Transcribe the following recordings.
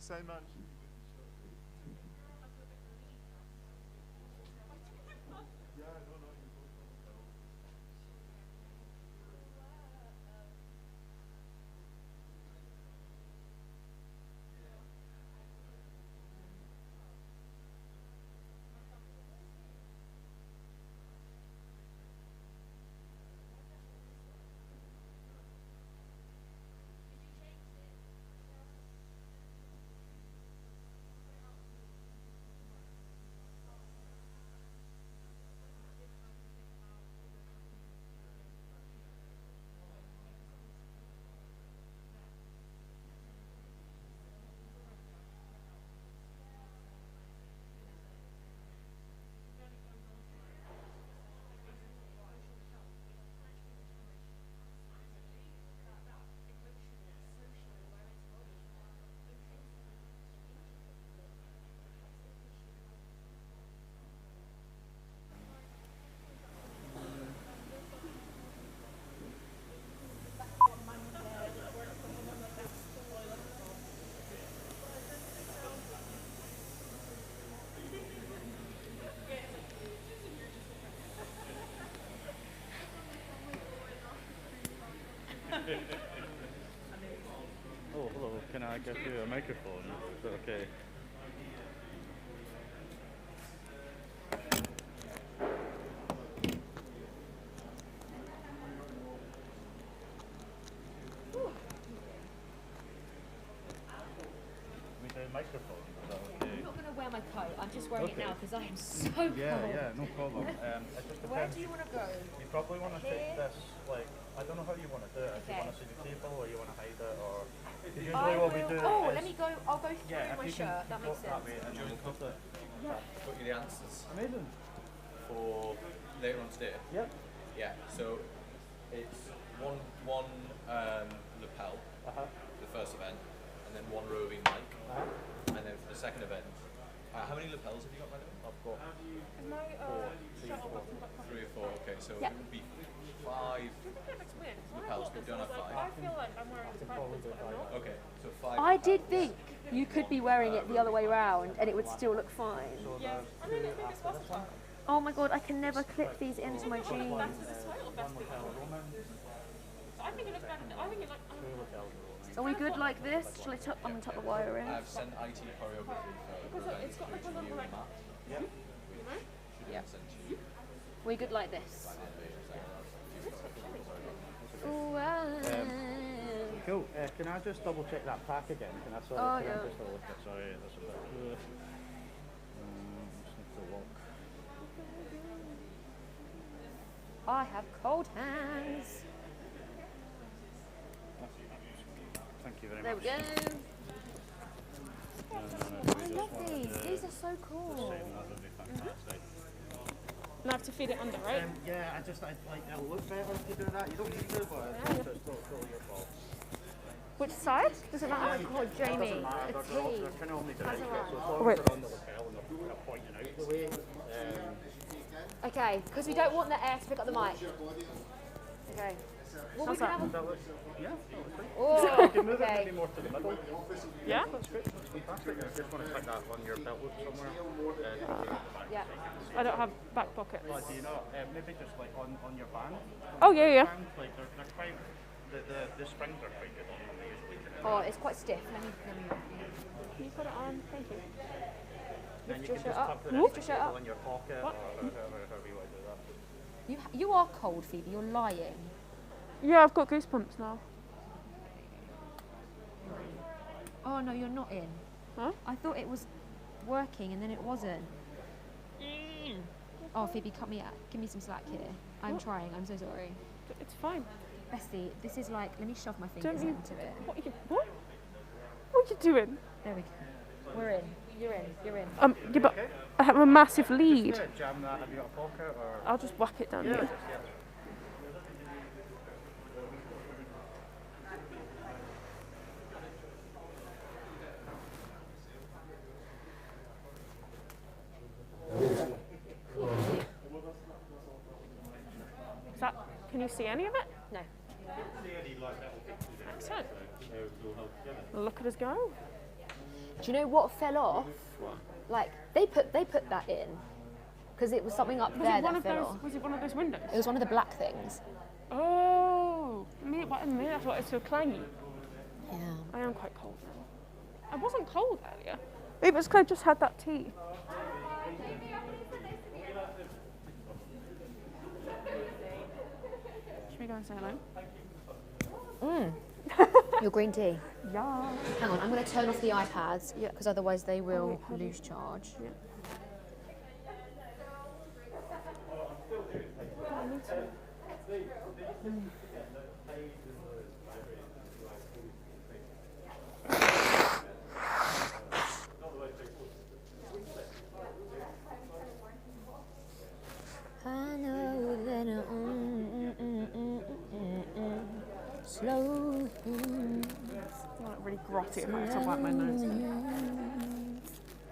so much. Oh, hello. Can I give you a microphone? Is that okay? We do microphone. Is that okay? I'm not going to wear my coat. I'm just wearing it now because I am so cold. Yeah, no problem. It just depends. Where do you want to go? You probably want to Here? take this, like, I don't know how you want to do it. If you Okay. want to see the table or you want to hide it, or usually what we do Oh, is, let me go. I'll go through yeah, if my you shirt. can That makes that sense. way and then we'll put it. Got you the answers Amazing. for later on today. Yep. Yeah, so it's one lapel Uh-huh. for the first event, and then one roving mic, and then for the second event, how many lapels have you got, by the way? I've got Is my shirt all buttoned up? 3 or 4. Okay, so Yeah. it would be 5 That's weird. lapels, but we don't have 5. I feel like I'm wearing the backwards, but I'm not. Okay, so 5. I did think you could be wearing it the other way round and it would still look fine. Yeah. I mean, I think it's versatile. Oh my god, I can never clip these into my jeans. That's the style of best people. I think it looks better. I think it like. Are we good like this? Shall I tuck? I'm gonna tuck the wire in. I've sent IT choreography for Because it's got like a little like. yeah. You know? Yeah. sent to you. We good like this? Cool. Can I just double check that pack again? Can I sorry? Oh, can I yeah. just look at, sorry, that's a bit. Just need to look. I have cold hands. Thank you very There much. we go. I love these. These are so cool. That would be fantastic. And I have to feed it under, right? Yeah, I like it'll look better if you do that. You don't need to, but it's totally your fault. Which side? Does it matter? Oh, Jamie, Doesn't matter. it's They're tea. kind of only That's direct, alright. so as long Wait. as they're on the lapel and they're kind of pointing out the way. Okay, because we don't want the air to pick up the mic. Okay. Well, we can have Does a... that look? Yeah. that looks good. Oh, You can move it okay. maybe more to the middle. Yeah? That's great. That's fantastic. I just want to stick that on your belt loop somewhere. Yeah. I don't have back pockets. Well, do you not? Maybe just like on your band. Oh, yeah, yeah. Band, like they're quite. The springs are quite good on them. They usually can. Oh, it's quite stiff. Let me. Can you put it on? Thank you. Then you your can shirt just up. tuck the Lift your shirt up. in your pocket What? or however you want to do that. You are cold, Phoebe. You're lying. Yeah, I've got goosebumps now. Oh no, you're not in. Huh? I thought it was working and then it wasn't. Oh, Phoebe, cut me out. Give me some slack here. I'm trying. I'm so sorry. It's fine. Bestie, this is like. Let me shove my fingers Don't you? into it. What are you? What? What are you doing? There we go. We're in. You're in. You're in. Yeah, but I have a massive lead. Jam that. Have you got a pocket or? I'll just whack it down Yeah. here. Is that? Can you see any of it? No. Excellent. Look at us go. Do you know what fell off? Like they put that in because it was something up there that fell off. Was it one of those windows? It was one of the black things. Oh, maybe that's why it's so clangy. Yeah. I am quite cold now. I wasn't cold earlier. Maybe it's because I just had that tea. Should we go and say hello? Your green tea. Yeah. Hang on, I'm going to turn off the iPads because otherwise they will lose charge. Yeah. I know that slow. It's like really grotty if I have to wipe my nose.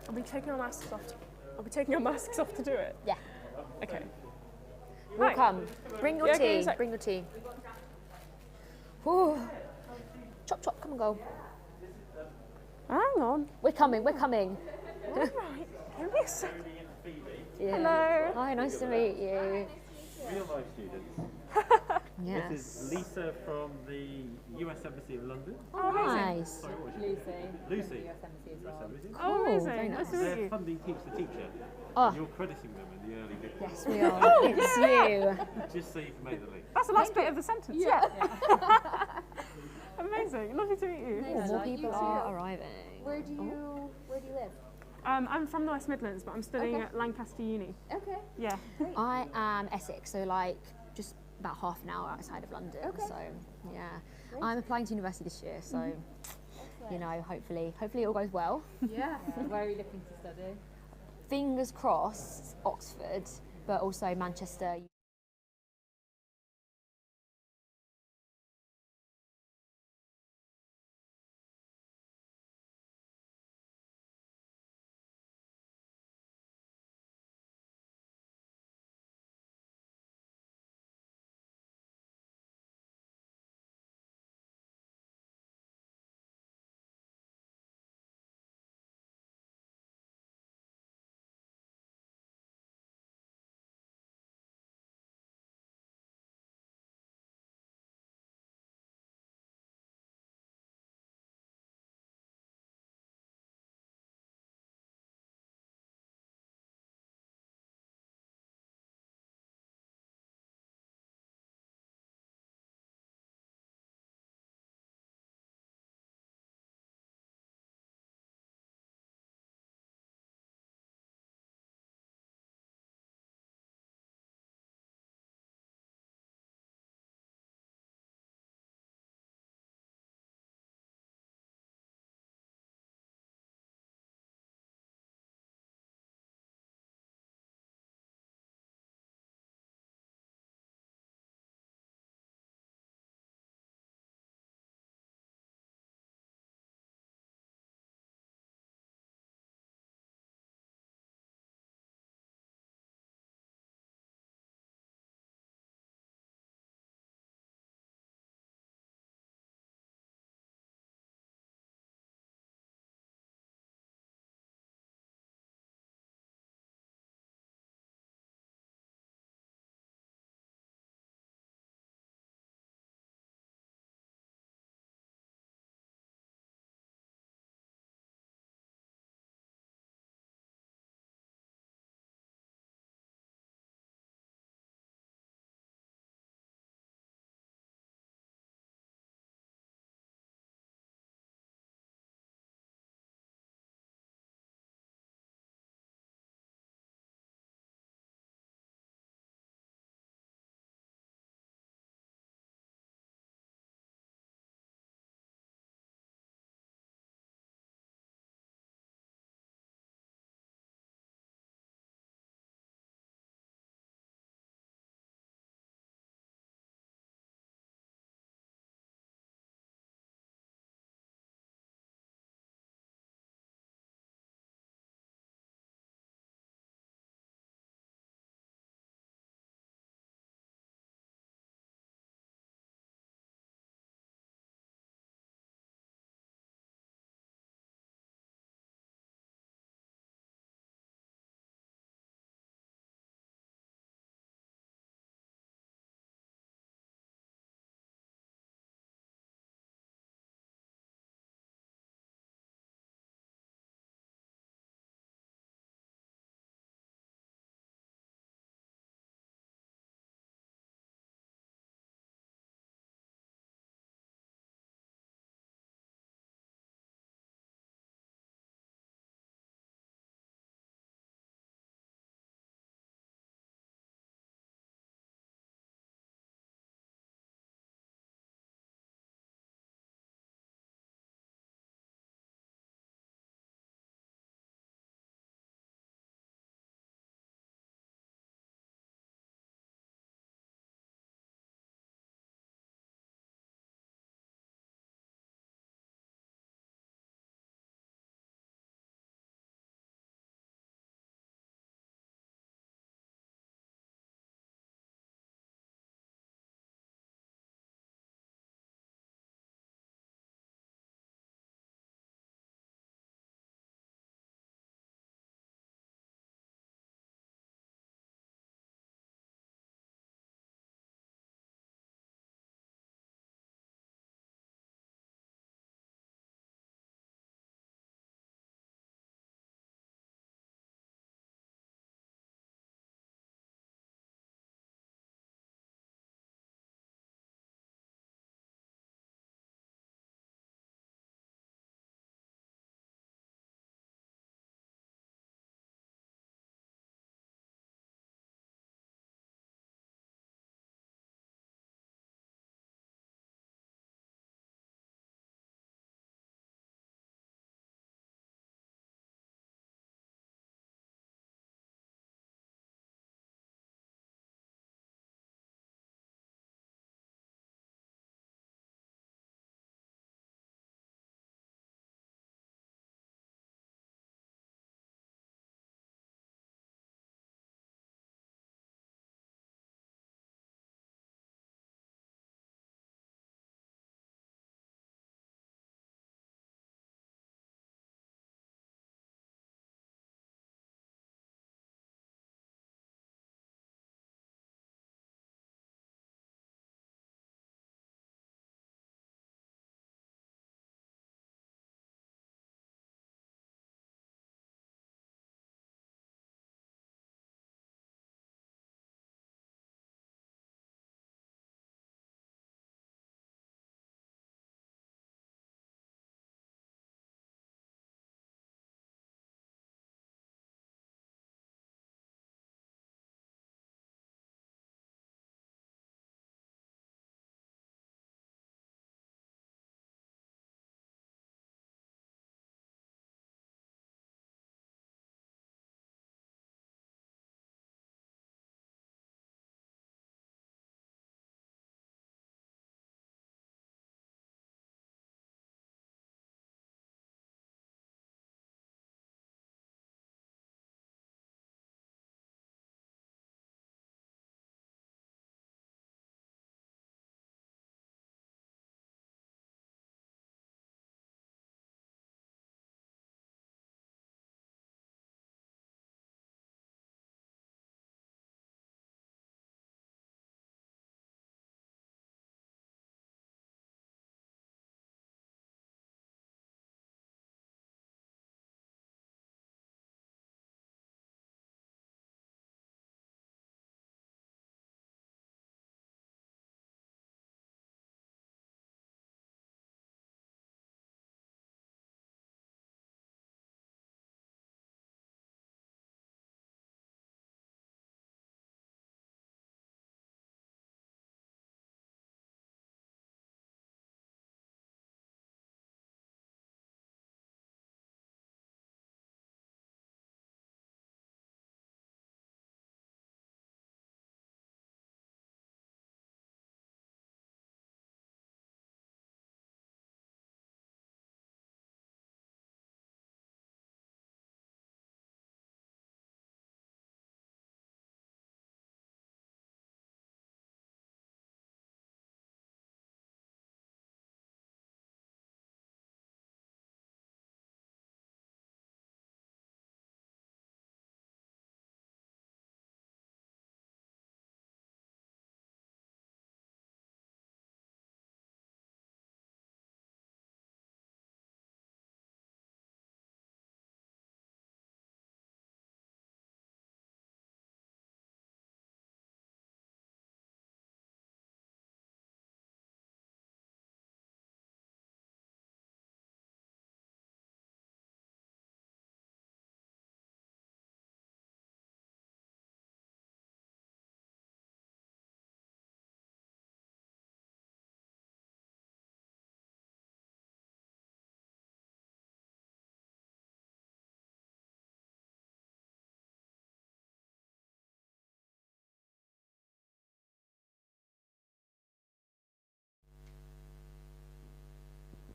Are we taking our masks off? Are we taking our masks off to do it? Yeah. Okay. We'll Right. come. Bring your Yeah, okay, tea. so- Bring your tea. Ooh. Chop, chop, come and go. Hang on. We're coming, we're coming. Right. Give me a second. Yeah. Hello. Hi, nice to meet you. Real life students. Yes. This is Lisa from the US Embassy in London. Oh, nice. Sorry, what was your name? Lucy. US Embassy. Oh, amazing. very Nice to nice. meet They're you. funding Teach the Teacher. Oh. You're crediting them in the early bit. Yes, we are. It's you. Just so you can make the link. That's the last bit of the sentence. Yeah. Amazing. Lovely to meet you. More people are arriving. Where do you live? I'm from the West Midlands, but I'm studying at Lancaster Uni. Okay. Yeah. I am Essex, so like just about half an hour outside of London. Okay. So yeah, I'm applying to university this year. So you know, hopefully it all goes well. Yeah. Where are you looking to study? Fingers crossed, Oxford, but also Manchester.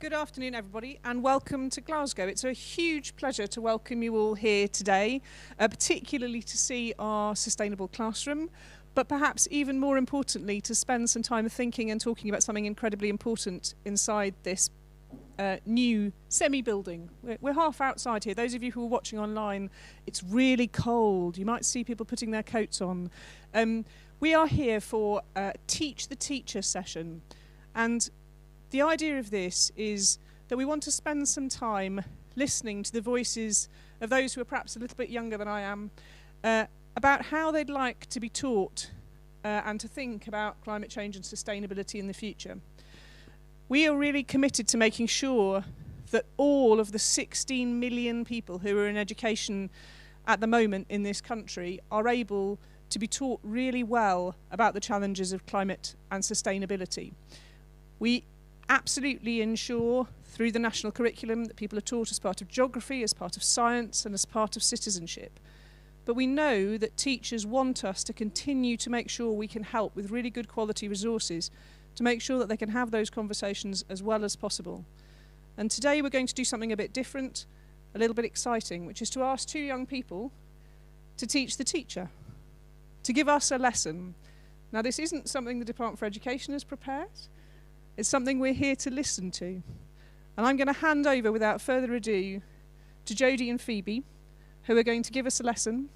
Good afternoon, everybody, and welcome to Glasgow. It's a huge pleasure to welcome you all here today, particularly to see our sustainable classroom, but perhaps even more importantly, to spend some time thinking and talking about something incredibly important inside this new semi-building. We're half outside here. Those of you who are watching online, it's really cold. You might see people putting their coats on. We are here for Teach the Teacher session, and the idea of this is that we want to spend some time listening to the voices of those who are perhaps a little bit younger than I am about how they'd like to be taught and to think about climate change and sustainability in the future. We are really committed to making sure that all of the 16 million people who are in education at the moment in this country are able to be taught really well about the challenges of climate and sustainability. We absolutely ensure through the national curriculum that people are taught as part of geography, as part of science, and as part of citizenship. But we know that teachers want us to continue to make sure we can help with really good quality resources to make sure that they can have those conversations as well as possible. And today we're going to do something a bit different, a little bit exciting, which is to ask two young people to teach the teacher, to give us a lesson. Now, this isn't something the Department for Education has prepared. It's something we're here to listen to. And I'm going to hand over, without further ado, to Jodie and Phoebe, who are going to give us a lesson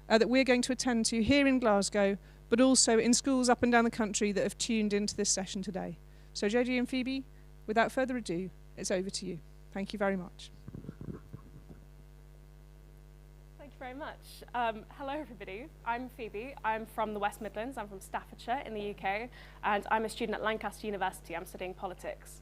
that we're going to attend to here in Glasgow, but also in schools up and down the country that have tuned into this session today. So Jodie and Phoebe, without further ado, it's over to you. Thank you very much. Thank you very much. Hello, everybody. I'm Phoebe. I'm from the West Midlands. I'm from Staffordshire in the UK, and I'm a student at Lancaster University. I'm studying politics.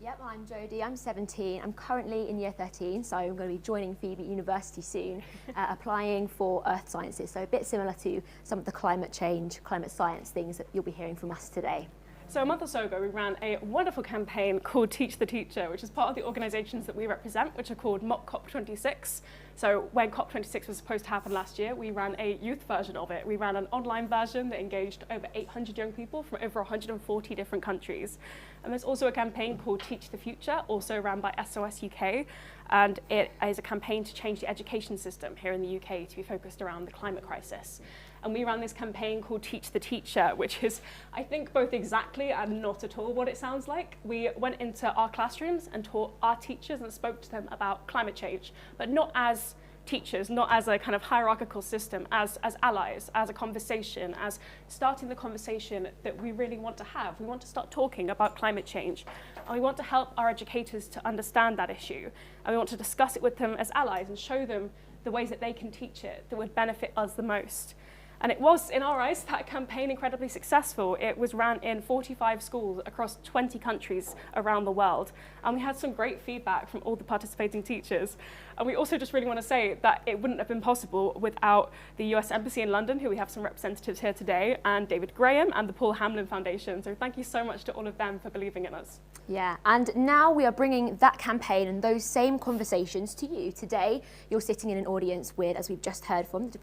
Yep, I'm Jodie, I'm 17, I'm currently in year 13, so I'm going to be joining Phoebe at university soon, applying for earth sciences, so a bit similar to some of the climate change, climate science things that you'll be hearing from us today. So a month or so ago, we ran a wonderful campaign called Teach the Teacher, which is part of the organisations that we represent, which are called mock COP26. So when COP26 was supposed to happen last year, we ran a youth version of it. We ran an online version that engaged over 800 young people from over 140 different countries. And there's also a campaign called Teach the Future, also run by SOS UK. And it is a campaign to change the education system here in the UK to be focused around the climate crisis. And we ran this campaign called Teach the Teacher, which is, I think, both exactly and not at all what it sounds like. We went into our classrooms and taught our teachers and spoke to them about climate change, but not as teachers, not as a kind of hierarchical system, as allies, as a conversation, as starting the conversation that we really want to have. We want to start talking about climate change, and we want to help our educators to understand that issue, and we want to discuss it with them as allies and show them the ways that they can teach it that would benefit us the most. And it was, in our eyes, that campaign incredibly successful. It was ran in 45 schools across 20 countries around the world. And we had some great feedback from all the participating teachers. And we also just really want to say that it wouldn't have been possible without the US Embassy in London, who we have some representatives here today, and David Graham and the Paul Hamlin Foundation. So thank you so much to all of them for believing in us. Yeah, and now we are bringing that campaign and those same conversations to you. Today, you're sitting in an audience with, as we've just heard from the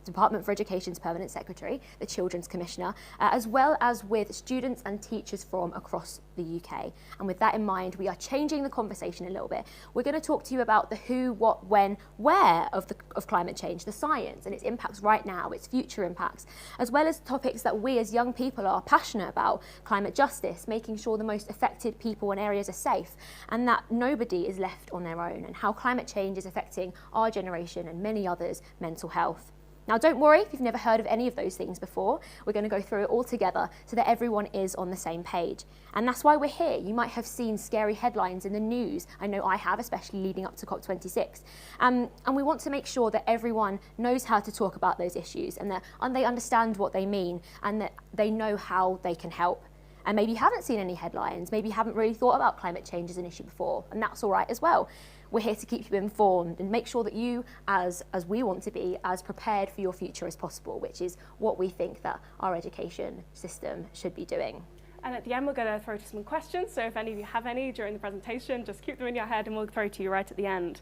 Department for Education's Permanent Secretary, the Children's Commissioner, as well as with students and teachers from across the UK. And with that in mind, we are changing the conversation a little bit. We're going to talk to you about the who, what, when, where of climate change, the science and its impacts right now, its future impacts, as well as topics that we as young people are passionate about, climate justice, making sure the most affected people and areas are safe, and that nobody is left on their own, and how climate change is affecting our generation and many others' mental health. Now, don't worry if you've never heard of any of those things before. We're going to go through it all together so that everyone is on the same page. And that's why we're here. You might have seen scary headlines in the news. I know I have, especially leading up to COP26. And we want to make sure that everyone knows how to talk about those issues and that they understand what they mean and that they know how they can help. And maybe you haven't seen any headlines, maybe you haven't really thought about climate change as an issue before, and that's all right as well. We're here to keep you informed and make sure that you, as we want to be, as prepared for your future as possible, which is what we think that our education system should be doing. And at the end, we're going to throw to some questions, so if any of you have any during the presentation, just keep them in your head and we'll throw to you right at the end.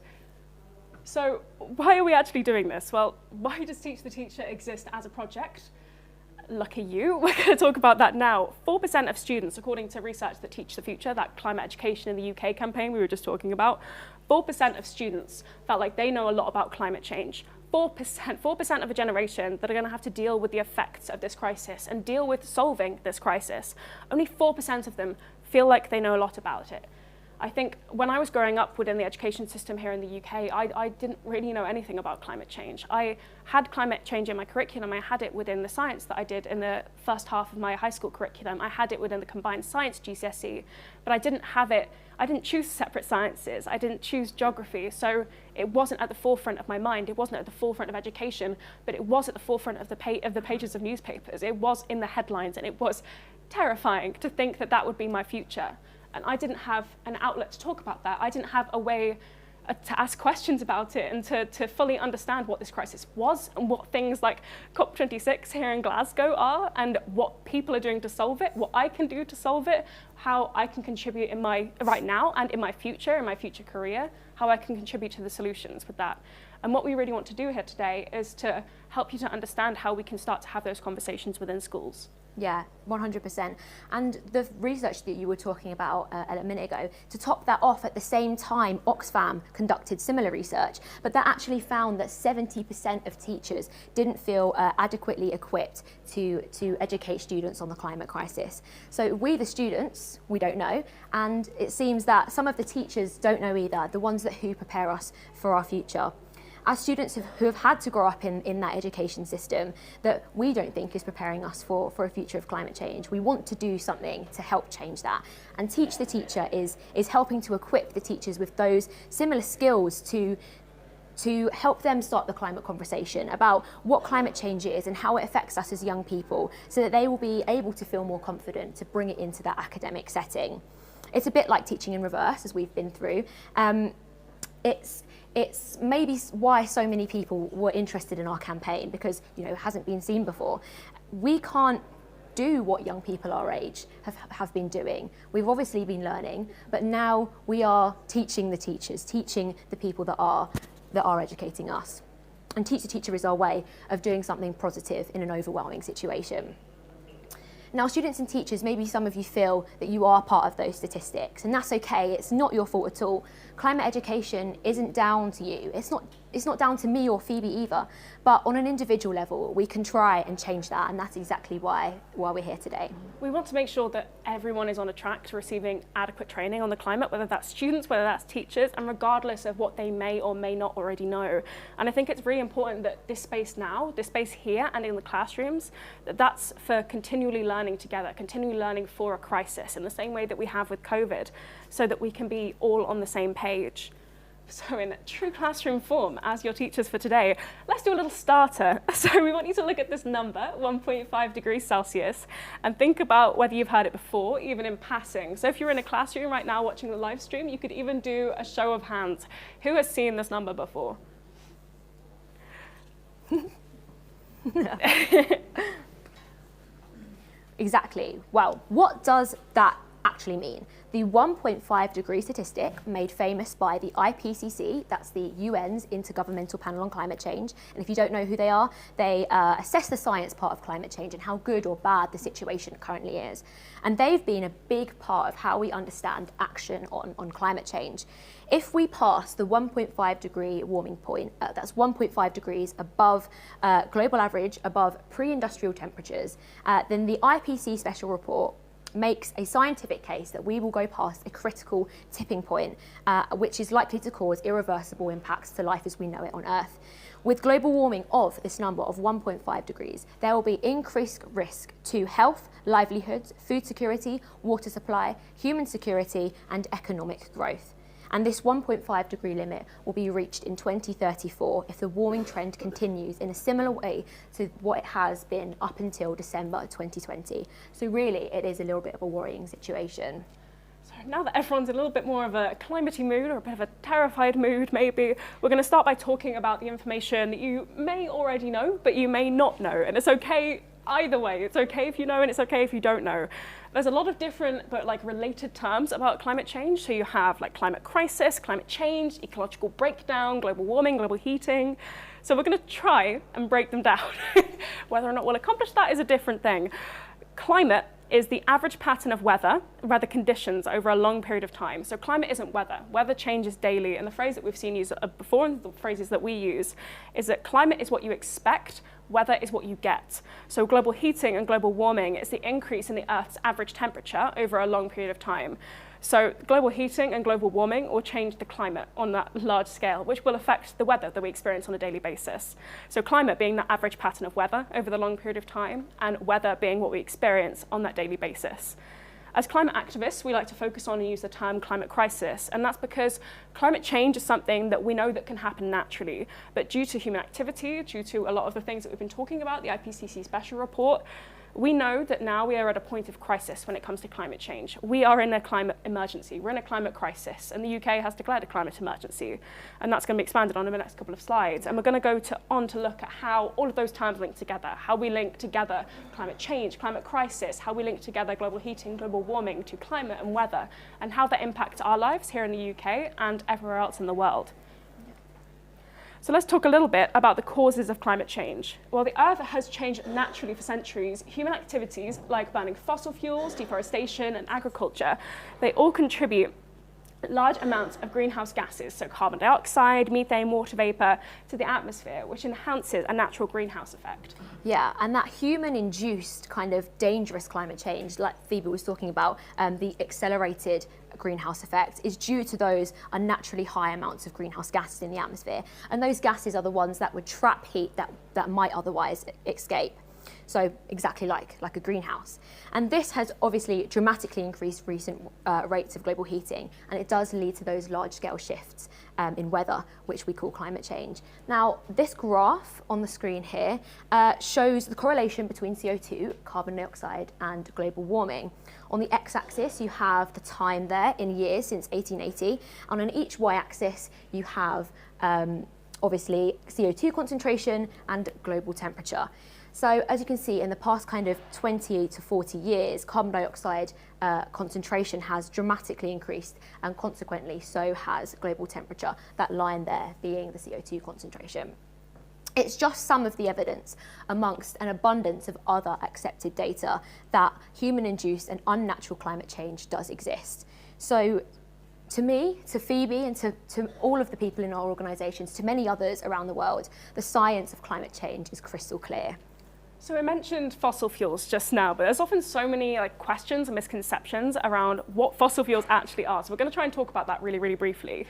So why are we actually doing this? Well, why does Teach the Teacher exist as a project? lucky you, we're going to talk about that now. 4% of students, according to research that Teach the Future, that climate education in the UK campaign we were just talking about, 4% of students felt like they know a lot about climate change. 4% of a generation that are going to have to deal with the effects of this crisis and deal with solving this crisis. Only 4% of them feel like they know a lot about it. I think when I was growing up within the education system here in the UK, I didn't really know anything about climate change. I had climate change in my curriculum. I had it within the science that I did in the first half of my high school curriculum. I had it within the combined science GCSE, but I didn't have it. I didn't choose separate sciences. I didn't choose geography. So it wasn't at the forefront of my mind. It wasn't at the forefront of education, but it was at the forefront of the pages of newspapers. It was in the headlines, and it was terrifying to think that that would be my future. And I didn't have an outlet to talk about that. I didn't have a way to ask questions about it and to fully understand what this crisis was and what things like COP26 here in Glasgow are and what people are doing to solve it, what I can do to solve it, how I can contribute in my right now and in my future career, how I can contribute to the solutions with that. And what we really want to do here today is to help you to understand how we can start to have those conversations within schools. Yeah, 100%. And the research that you were talking about a minute ago, to top that off, at the same time, Oxfam conducted similar research, but that actually found that 70% of teachers didn't feel adequately equipped to educate students on the climate crisis. So we, the students, we don't know, and it seems that some of the teachers don't know either, the ones who prepare us for our future. As students who have had to grow up in that education system that we don't think is preparing us for a future of climate change. We want to do something to help change that. And Teach the Teacher is helping to equip the teachers with those similar skills to help them start the climate conversation about what climate change is and how it affects us as young people, so that they will be able to feel more confident to bring it into that academic setting. It's a bit like teaching in reverse, as we've been through. It's maybe why so many people were interested in our campaign, because it hasn't been seen before. We can't do what young people our age have been doing. We've obviously been learning, but now we are teaching the teachers, teaching the people that are educating us. And Teach the Teacher is our way of doing something positive in an overwhelming situation. Now, students and teachers, maybe some of you feel that you are part of those statistics, and that's okay. It's not your fault at all. Climate education isn't down to you. It's not down to me or Phoebe either. But on an individual level, we can try and change that, and that's exactly why we're here today. We want to make sure that everyone is on a track to receiving adequate training on the climate, whether that's students, whether that's teachers, and regardless of what they may or may not already know. And I think it's really important that this space now, this space here and in the classrooms, that's for continually learning together, continually learning for a crisis in the same way that we have with COVID, so that we can be all on the same page. So in true classroom form, as your teachers for today, let's do a little starter. So we want you to look at this number, 1.5 degrees Celsius, and think about whether you've heard it before, even in passing. So if you're in a classroom right now watching the live stream, you could even do a show of hands. Who has seen this number before? Exactly. Well, what does that actually mean? The 1.5 degree statistic, made famous by the IPCC, that's the UN's Intergovernmental Panel on Climate Change, and if you don't know who they are, they assess the science part of climate change and how good or bad the situation currently is. And they've been a big part of how we understand action on climate change. If we pass the 1.5 degree warming point, that's 1.5 degrees above global average, above pre-industrial temperatures, then the IPCC special report makes a scientific case that we will go past a critical tipping point, which is likely to cause irreversible impacts to life as we know it on Earth. With global warming of this number of 1.5 degrees, there will be increased risk to health, livelihoods, food security, water supply, human security, and economic growth. And this 1.5 degree limit will be reached in 2034 if the warming trend continues in a similar way to what it has been up until December 2020. So really, it is a little bit of a worrying situation. So now that everyone's in a little bit more of a climatey mood, or a bit of a terrified mood maybe, we're going to start by talking about the information that you may already know, but you may not know. And it's okay either way. It's okay if you know, and it's okay if you don't know. There's a lot of different but related terms about climate change. So you have climate crisis, climate change, ecological breakdown, global warming, global heating. So we're going to try and break them down. Whether or not we'll accomplish that is a different thing. Climate is the average pattern of weather conditions over a long period of time. So climate isn't weather. Weather changes daily, and the phrase that we've seen used before, and the phrases that we use, is that climate is what you expect, weather is what you get. So global heating and global warming is the increase in the Earth's average temperature over a long period of time. So global heating and global warming will change the climate on that large scale, which will affect the weather that we experience on a daily basis. So climate being the average pattern of weather over the long period of time, and weather being what we experience on that daily basis. As climate activists, we like to focus on and use the term climate crisis, and that's because climate change is something that we know that can happen naturally, but due to human activity, due to a lot of the things that we've been talking about, the IPCC special report, we know that now we are at a point of crisis when it comes to climate change. We are in a climate emergency. We're in a climate crisis, and the UK has declared a climate emergency, and that's going to be expanded on in the next couple of slides. And we're going to go on to look at how all of those terms link together, how we link together climate change, climate crisis, how we link together global heating, global warming to climate and weather, and how that impacts our lives here in the UK and everywhere else in the world. So let's talk a little bit about the causes of climate change. Well, the Earth has changed naturally for centuries. Human activities like burning fossil fuels, deforestation, and agriculture, they all contribute large amounts of greenhouse gases, so carbon dioxide, methane, water vapor, to the atmosphere, which enhances a natural greenhouse effect. Yeah, and that human-induced kind of dangerous climate change, like Phoebe was talking about, the accelerated greenhouse effect, is due to those unnaturally high amounts of greenhouse gases in the atmosphere. And those gases are the ones that would trap heat that might otherwise escape. So exactly like a greenhouse. And this has obviously dramatically increased recent rates of global heating, and it does lead to those large-scale shifts in weather, which we call climate change. Now, this graph on the screen here shows the correlation between CO2, carbon dioxide, and global warming. On the x-axis, you have the time there in years since 1880, and on each y-axis, you have obviously CO2 concentration and global temperature. So as you can see, in the past kind of 20 to 40 years, carbon dioxide concentration has dramatically increased, and consequently so has global temperature, that line there being the CO2 concentration. It's just some of the evidence amongst an abundance of other accepted data that human-induced and unnatural climate change does exist. So to me, to Phoebe, and to all of the people in our organisations, to many others around the world, the science of climate change is crystal clear. So I mentioned fossil fuels just now, but there's often so many questions and misconceptions around what fossil fuels actually are. So we're going to try and talk about that really, really briefly.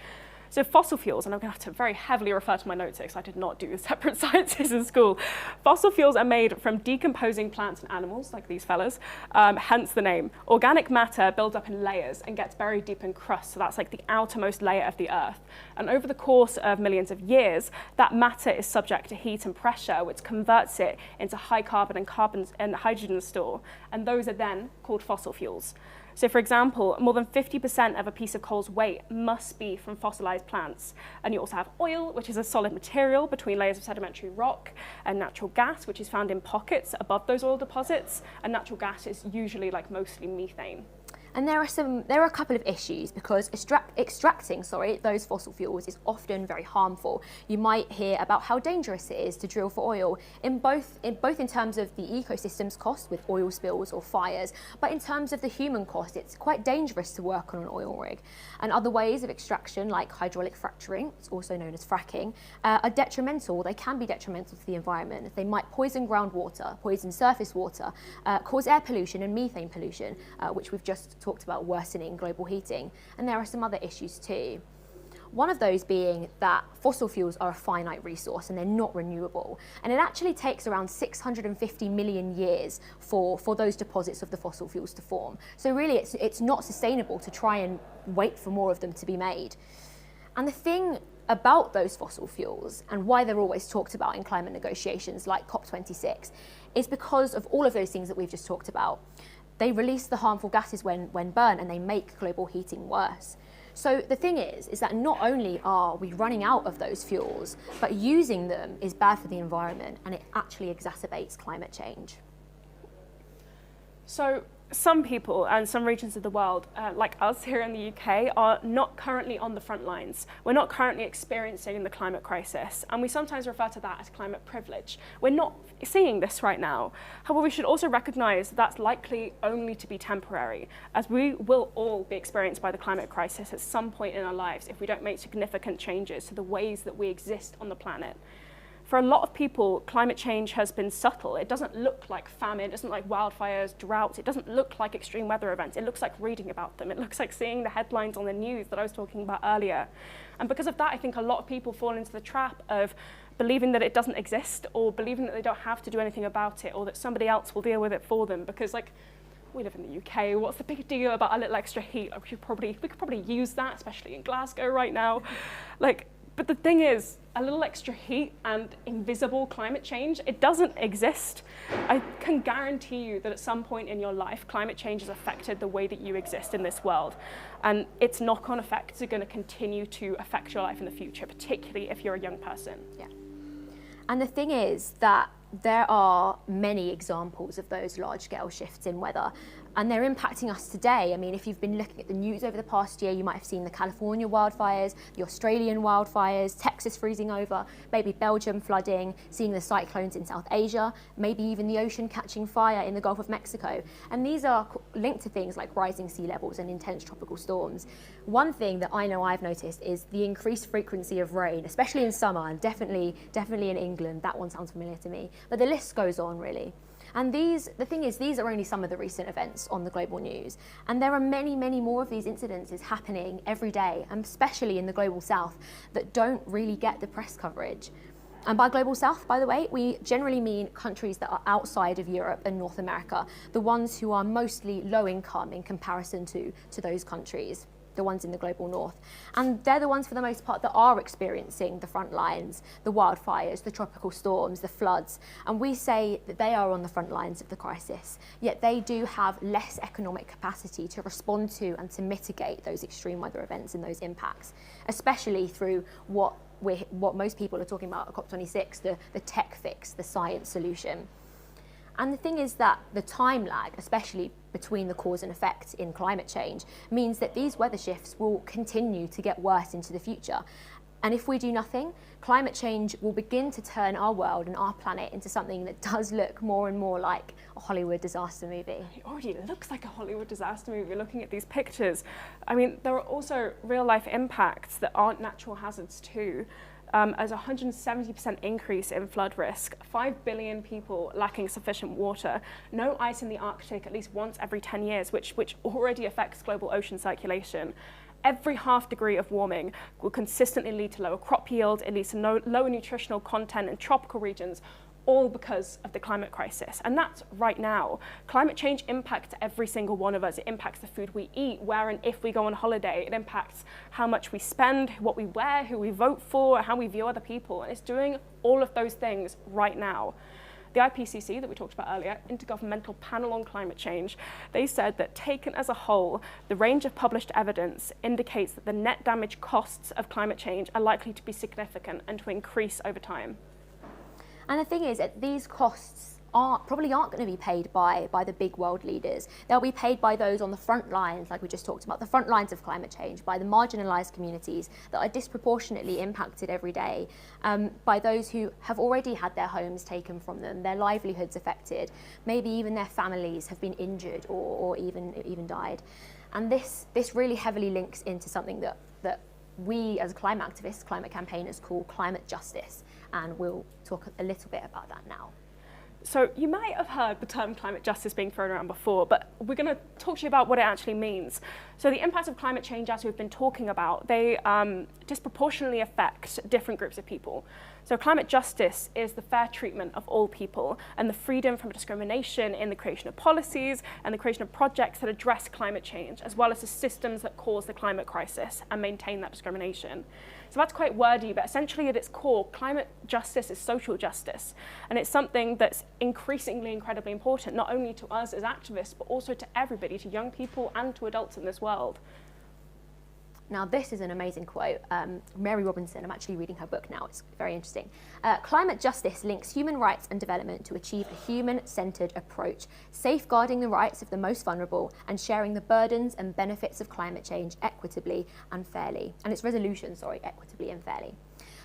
So fossil fuels, and I'm going to have to very heavily refer to my notes because I did not do separate sciences in school. Fossil fuels are made from decomposing plants and animals, like these fellas, hence the name. Organic matter builds up in layers and gets buried deep in crust, so that's like the outermost layer of the Earth. And over the course of millions of years, that matter is subject to heat and pressure, which converts it into high carbon and hydrogen store, and those are then called fossil fuels. So for example, more than 50% of a piece of coal's weight must be from fossilized plants. And you also have oil, which is a solid material between layers of sedimentary rock, and natural gas, which is found in pockets above those oil deposits. And natural gas is usually mostly methane. And there are a couple of issues because extracting those fossil fuels is often very harmful. You might hear about how dangerous it is to drill for oil, both in terms of the ecosystem's cost with oil spills or fires, but in terms of the human cost, it's quite dangerous to work on an oil rig. And other ways of extraction, like hydraulic fracturing, it's also known as fracking, are detrimental. They can be detrimental to the environment. They might poison groundwater, poison surface water, cause air pollution and methane pollution, which we've just talked about worsening global heating. And there are some other issues too. One of those being that fossil fuels are a finite resource and they're not renewable. And it actually takes around 650 million years for those deposits of the fossil fuels to form. So really it's not sustainable to try and wait for more of them to be made. And the thing about those fossil fuels and why they're always talked about in climate negotiations like COP26 is because of all of those things that we've just talked about. They release the harmful gases when burned, and they make global heating worse. So the thing is that not only are we running out of those fuels, but using them is bad for the environment, and it actually exacerbates climate change. So some people and some regions of the world, like us here in the UK, are not currently on the front lines. We're not currently experiencing the climate crisis, and we sometimes refer to that as climate privilege. We're not seeing this right now. However, we should also recognise that's likely only to be temporary, as we will all be experienced by the climate crisis at some point in our lives if we don't make significant changes to the ways that we exist on the planet. For a lot of people, climate change has been subtle. It doesn't look like famine, it doesn't like wildfires, droughts, it doesn't look like extreme weather events. It looks like reading about them. It looks like seeing the headlines on the news that I was talking about earlier. And because of that, I think a lot of people fall into the trap of believing that it doesn't exist, or believing that they don't have to do anything about it, or that somebody else will deal with it for them. Because like, we live in the UK, what's the big deal about a little extra heat? Like, we could probably use that, especially in Glasgow right now. But the thing is, a little extra heat and invisible climate change, it doesn't exist. I can guarantee you that at some point in your life, climate change has affected the way that you exist in this world. And its knock-on effects are going to continue to affect your life in the future, particularly if you're a young person. Yeah. And the thing is that there are many examples of those large-scale shifts in weather, and they're impacting us today. I mean, if you've been looking at the news over the past year, you might have seen the California wildfires, the Australian wildfires, Texas freezing over, maybe Belgium flooding, seeing the cyclones in South Asia, maybe even the ocean catching fire in the Gulf of Mexico. And these are linked to things like rising sea levels and intense tropical storms. One thing that I know I've noticed is the increased frequency of rain, especially in summer, and definitely in England. That one sounds familiar to me. But the list goes on, really. And the thing is, these are only some of the recent events on the global news. And there are many, many more of these incidences happening every day, and especially in the global south, that don't really get the press coverage. And by global south, by the way, we generally mean countries that are outside of Europe and North America, the ones who are mostly low income in comparison to those countries, the ones in the global north. And they're the ones, for the most part, that are experiencing the front lines, the wildfires, the tropical storms, the floods. And we say that they are on the front lines of the crisis, yet they do have less economic capacity to respond to and to mitigate those extreme weather events and those impacts, especially through what most people are talking about at COP26, the tech fix, the science solution. And the thing is that the time lag, especially between the cause and effect in climate change, means that these weather shifts will continue to get worse into the future. And if we do nothing, climate change will begin to turn our world and our planet into something that does look more and more like a Hollywood disaster movie. It already looks like a Hollywood disaster movie looking at these pictures. I mean, there are also real life impacts that aren't natural hazards too. As a 170% increase in flood risk, 5 billion people lacking sufficient water, no ice in the Arctic at least once every 10 years, which already affects global ocean circulation. Every half degree of warming will consistently lead to lower crop yield, it leads to lower nutritional content in tropical regions, all because of the climate crisis. And that's right now. Climate change impacts every single one of us. It impacts the food we eat, where and if we go on holiday. It impacts how much we spend, what we wear, who we vote for, how we view other people. And it's doing all of those things right now. The IPCC that we talked about earlier, Intergovernmental Panel on Climate Change, they said that taken as a whole, the range of published evidence indicates that the net damage costs of climate change are likely to be significant and to increase over time. And the thing is that these costs probably aren't going to be paid by the big world leaders. They'll be paid by those on the front lines, like we just talked about, the front lines of climate change, by the marginalised communities that are disproportionately impacted every day, by those who have already had their homes taken from them, their livelihoods affected, maybe even their families have been injured or even died. And this really heavily links into something that we as climate activists, climate campaigners, call climate justice. And we'll talk a little bit about that now. So you might have heard the term climate justice being thrown around before, but we're going to talk to you about what it actually means. So the impacts of climate change, as we've been talking about, they disproportionately affect different groups of people. So climate justice is the fair treatment of all people and the freedom from discrimination in the creation of policies and the creation of projects that address climate change, as well as the systems that cause the climate crisis and maintain that discrimination. So that's quite wordy, but essentially at its core, climate justice is social justice. And it's something that's increasingly incredibly important, not only to us as activists, but also to everybody, to young people and to adults in this world. Now, this is an amazing quote. Mary Robinson, I'm actually reading her book now, it's very interesting. Climate justice links human rights and development to achieve a human-centred approach, safeguarding the rights of the most vulnerable and sharing the burdens and benefits of climate change equitably and fairly. And its resolution, equitably and fairly.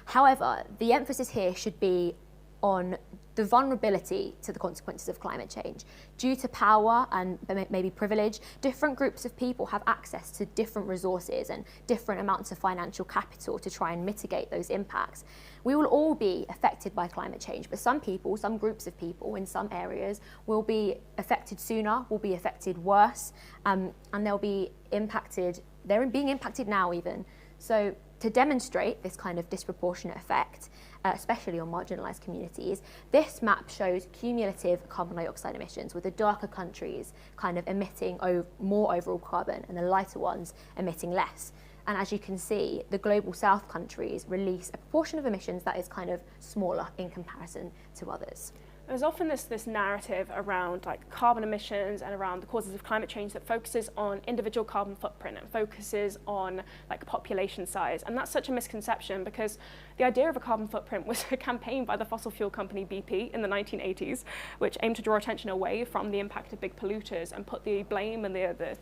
However, the emphasis here should be on the vulnerability to the consequences of climate change. Due to power and maybe privilege, different groups of people have access to different resources and different amounts of financial capital to try and mitigate those impacts. We will all be affected by climate change, but some people, some groups of people in some areas will be affected sooner, will be affected worse, and they'll be impacted, they're being impacted now even. So to demonstrate this kind of disproportionate effect, especially on marginalised communities, this map shows cumulative carbon dioxide emissions, with the darker countries kind of emitting more overall carbon and the lighter ones emitting less. And as you can see, the global south countries release a proportion of emissions that is kind of smaller in comparison to others. There's often this narrative around like carbon emissions and around the causes of climate change that focuses on individual carbon footprint and focuses on like population size. And that's such a misconception, because the idea of a carbon footprint was a campaign by the fossil fuel company BP in the 1980s, which aimed to draw attention away from the impact of big polluters and put the blame and the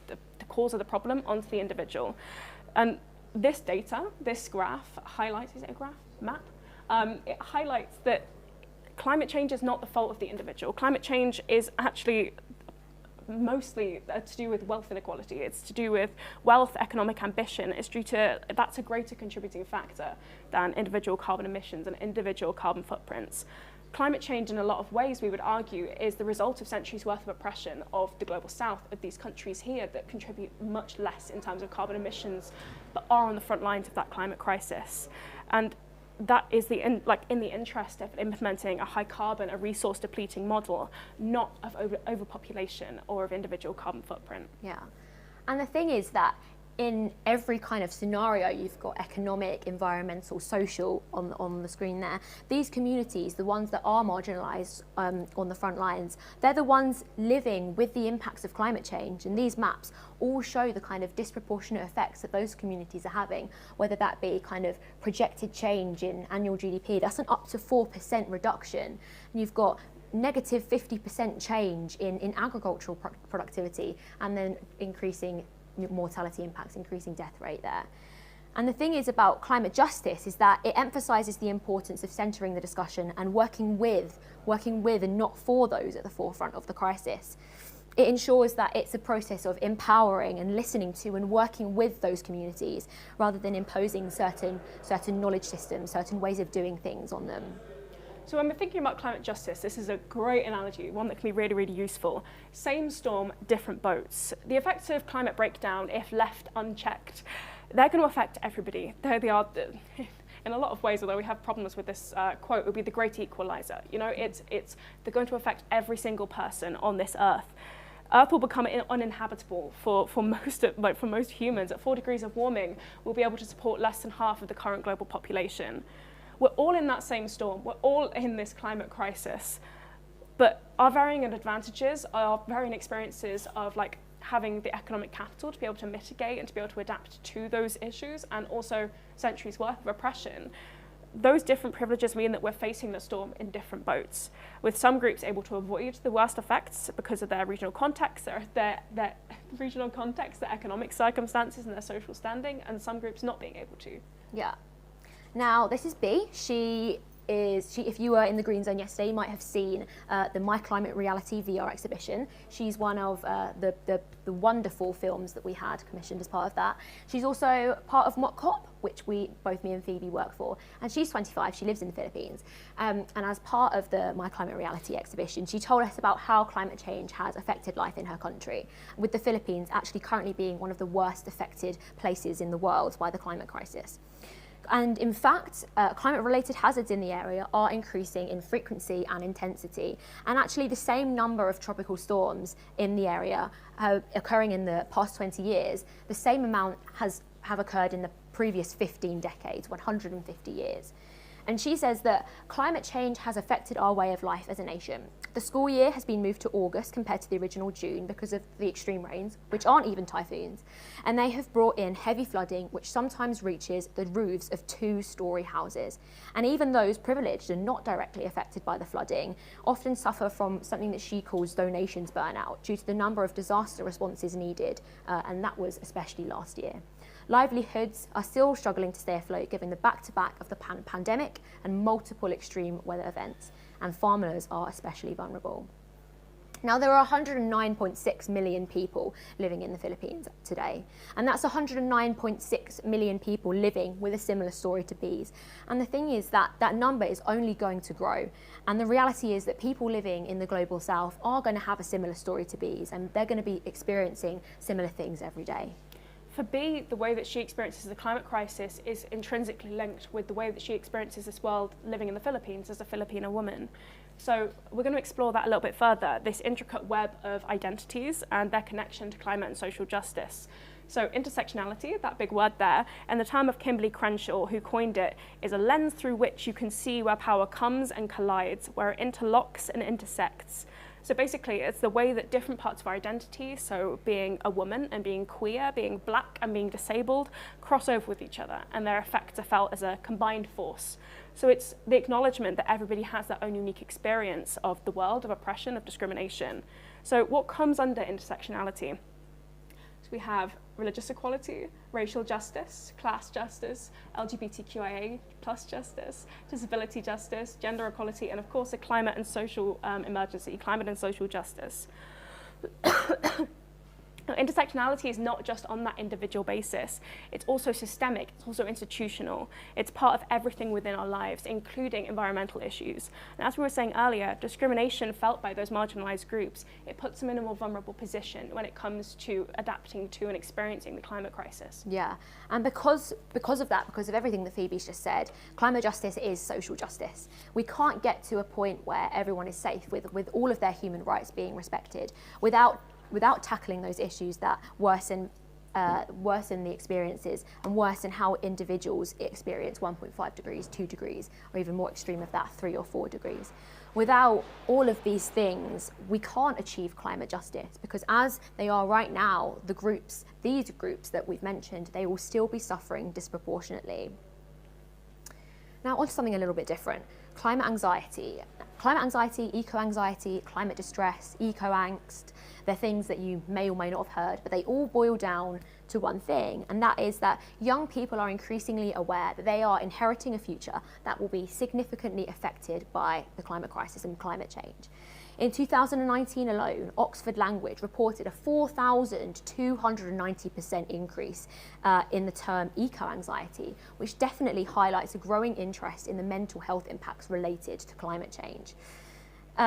cause of the problem onto the individual. And this data, this graph highlights, is it a graph? Map? It highlights that climate change is not the fault of the individual. Climate change is actually mostly to do with wealth inequality. It's to do with wealth, economic ambition. That's a greater contributing factor than individual carbon emissions and individual carbon footprints. Climate change, in a lot of ways, we would argue, is the result of centuries worth of oppression of the global south, of these countries here that contribute much less in terms of carbon emissions, but are on the front lines of that climate crisis. And that is in the interest of implementing a high carbon, a resource depleting model, not of overpopulation or of individual carbon footprint. Yeah. And the thing is that in every kind of scenario, you've got economic, environmental, social on the screen there. These communities, the ones that are marginalised on the front lines, they're the ones living with the impacts of climate change. And these maps all show the kind of disproportionate effects that those communities are having, whether that be kind of projected change in annual GDP. That's an up to 4% reduction. And you've got negative 50% change in agricultural productivity, and then increasing mortality impacts, increasing death rate there. And the thing is about climate justice is that it emphasises the importance of centering the discussion and working with and not for those at the forefront of the crisis. It ensures that it's a process of empowering and listening to and working with those communities rather than imposing certain knowledge systems, certain ways of doing things on them. So when we're thinking about climate justice, this is a great analogy, one that can be really, really useful. Same storm, different boats. The effects of climate breakdown, if left unchecked, they're going to affect everybody. They are, in a lot of ways, although we have problems with this quote, it would be the great equalizer. You know, they're going to affect every single person on this earth. Earth will become uninhabitable for most humans. At 4 degrees of warming, we'll be able to support less than half of the current global population. We're all in that same storm. We're all in this climate crisis. But our varying advantages, our varying experiences of like having the economic capital to be able to mitigate and to be able to adapt to those issues, and also centuries worth of oppression, those different privileges mean that we're facing the storm in different boats, with some groups able to avoid the worst effects because of their regional context, their regional context, their economic circumstances and their social standing, and some groups not being able to. Yeah. Now, this is B. If you were in the Green Zone yesterday, you might have seen the My Climate Reality VR exhibition. She's one of the wonderful films that we had commissioned as part of that. She's also part of COP, which both me and Phoebe work for. And she's 25, she lives in the Philippines. And as part of the My Climate Reality exhibition, she told us about how climate change has affected life in her country, with the Philippines actually currently being one of the worst affected places in the world by the climate crisis. And in fact, climate-related hazards in the area are increasing in frequency and intensity. And actually the same number of tropical storms in the area occurring in the past 20 years, the same amount have occurred in the previous 15 decades, 150 years. And she says that climate change has affected our way of life as a nation. The school year has been moved to August compared to the original June because of the extreme rains, which aren't even typhoons. And they have brought in heavy flooding, which sometimes reaches the roofs of 2-story houses. And even those privileged and not directly affected by the flooding often suffer from something that she calls donations burnout due to the number of disaster responses needed, and that was especially last year. Livelihoods are still struggling to stay afloat given the back-to-back of the pandemic and multiple extreme weather events, and farmers are especially vulnerable. Now, there are 109.6 million people living in the Philippines today, and that's 109.6 million people living with a similar story to Bee's. And the thing is that that number is only going to grow, and the reality is that people living in the global south are going to have a similar story to Bee's, and they're going to be experiencing similar things every day. For Bee, the way that she experiences the climate crisis is intrinsically linked with the way that she experiences this world living in the Philippines as a Filipino woman. So we're going to explore that a little bit further, this intricate web of identities and their connection to climate and social justice. So intersectionality, that big word there, and the term of Kimberly Crenshaw, who coined it, is a lens through which you can see where power comes and collides, where it interlocks and intersects. So basically, it's the way that different parts of our identity, so being a woman and being queer, being black and being disabled, cross over with each other, and their effects are felt as a combined force. So it's the acknowledgement that everybody has their own unique experience of the world, of oppression, of discrimination. So what comes under intersectionality? So we have religious equality, racial justice, class justice, LGBTQIA+ justice, disability justice, gender equality, and of course a climate and social emergency, climate and social justice. Intersectionality is not just on that individual basis, it's also systemic, it's also institutional. It's part of everything within our lives, including environmental issues. And as we were saying earlier, discrimination felt by those marginalized groups, it puts them in a more vulnerable position when it comes to adapting to and experiencing the climate crisis. Yeah, and because of that, because of everything that Phoebe's just said, climate justice is social justice. We can't get to a point where everyone is safe with all of their human rights being respected without tackling those issues that worsen the experiences and worsen how individuals experience 1.5 degrees, 2 degrees, or even more extreme of that, 3 or 4 degrees. Without all of these things, we can't achieve climate justice, because as they are right now, these groups that we've mentioned, they will still be suffering disproportionately. Now, on to something a little bit different. Climate anxiety. Climate anxiety, eco-anxiety, climate distress, eco-angst, they're things that you may or may not have heard, but they all boil down to one thing, and that is that young people are increasingly aware that they are inheriting a future that will be significantly affected by the climate crisis and climate change. In 2019 alone, Oxford Language reported a 4,290% increase in the term eco-anxiety, which definitely highlights a growing interest in the mental health impacts related to climate change.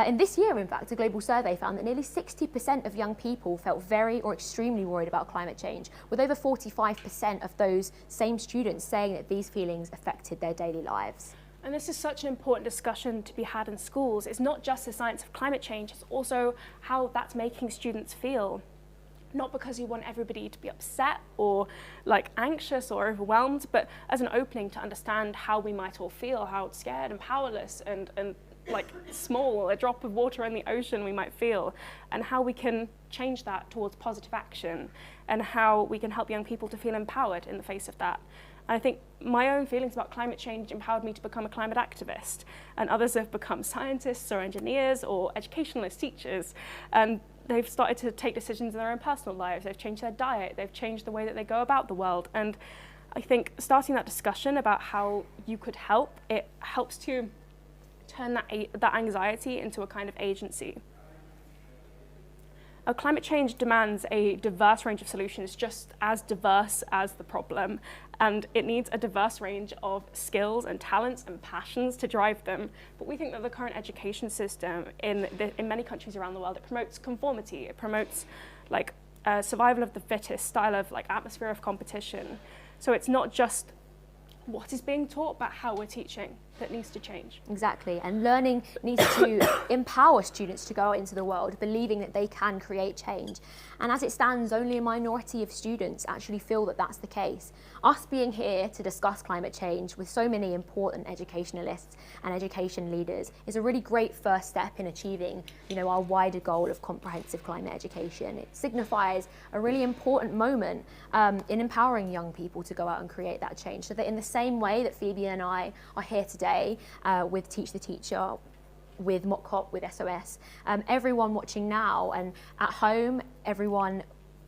In this year, in fact, a global survey found that nearly 60% of young people felt very or extremely worried about climate change, with over 45% of those same students saying that these feelings affected their daily lives. And this is such an important discussion to be had in schools. It's not just the science of climate change, it's also how that's making students feel. Not because you want everybody to be upset or anxious or overwhelmed, but as an opening to understand how we might all feel, how scared and powerless and small, a drop of water in the ocean we might feel, and how we can change that towards positive action, and how we can help young people to feel empowered in the face of that. And I think my own feelings about climate change empowered me to become a climate activist, and others have become scientists or engineers or educationalists, teachers, and they've started to take decisions in their own personal lives. They've changed their diet, they've changed the way that they go about the world. And I think starting that discussion about how you could help, it helps to turn that anxiety into a kind of agency. Climate change demands a diverse range of solutions, just as diverse as the problem, and it needs a diverse range of skills and talents and passions to drive them. But we think that the current education system in many countries around the world, it promotes conformity, it promotes survival of the fittest style of atmosphere of competition. So it's not just what is being taught, but how we're teaching. that needs to change. Exactly, and learning needs to empower students to go out into the world believing that they can create change. And as it stands, only a minority of students actually feel that that's the case. Us being here to discuss climate change with so many important educationalists and education leaders is a really great first step in achieving, our wider goal of comprehensive climate education. It signifies a really important moment in empowering young people to go out and create that change, so that in the same way that Phoebe and I are here today with Teach the Teacher, with Mock COP, with SOS, everyone watching now and at home, everyone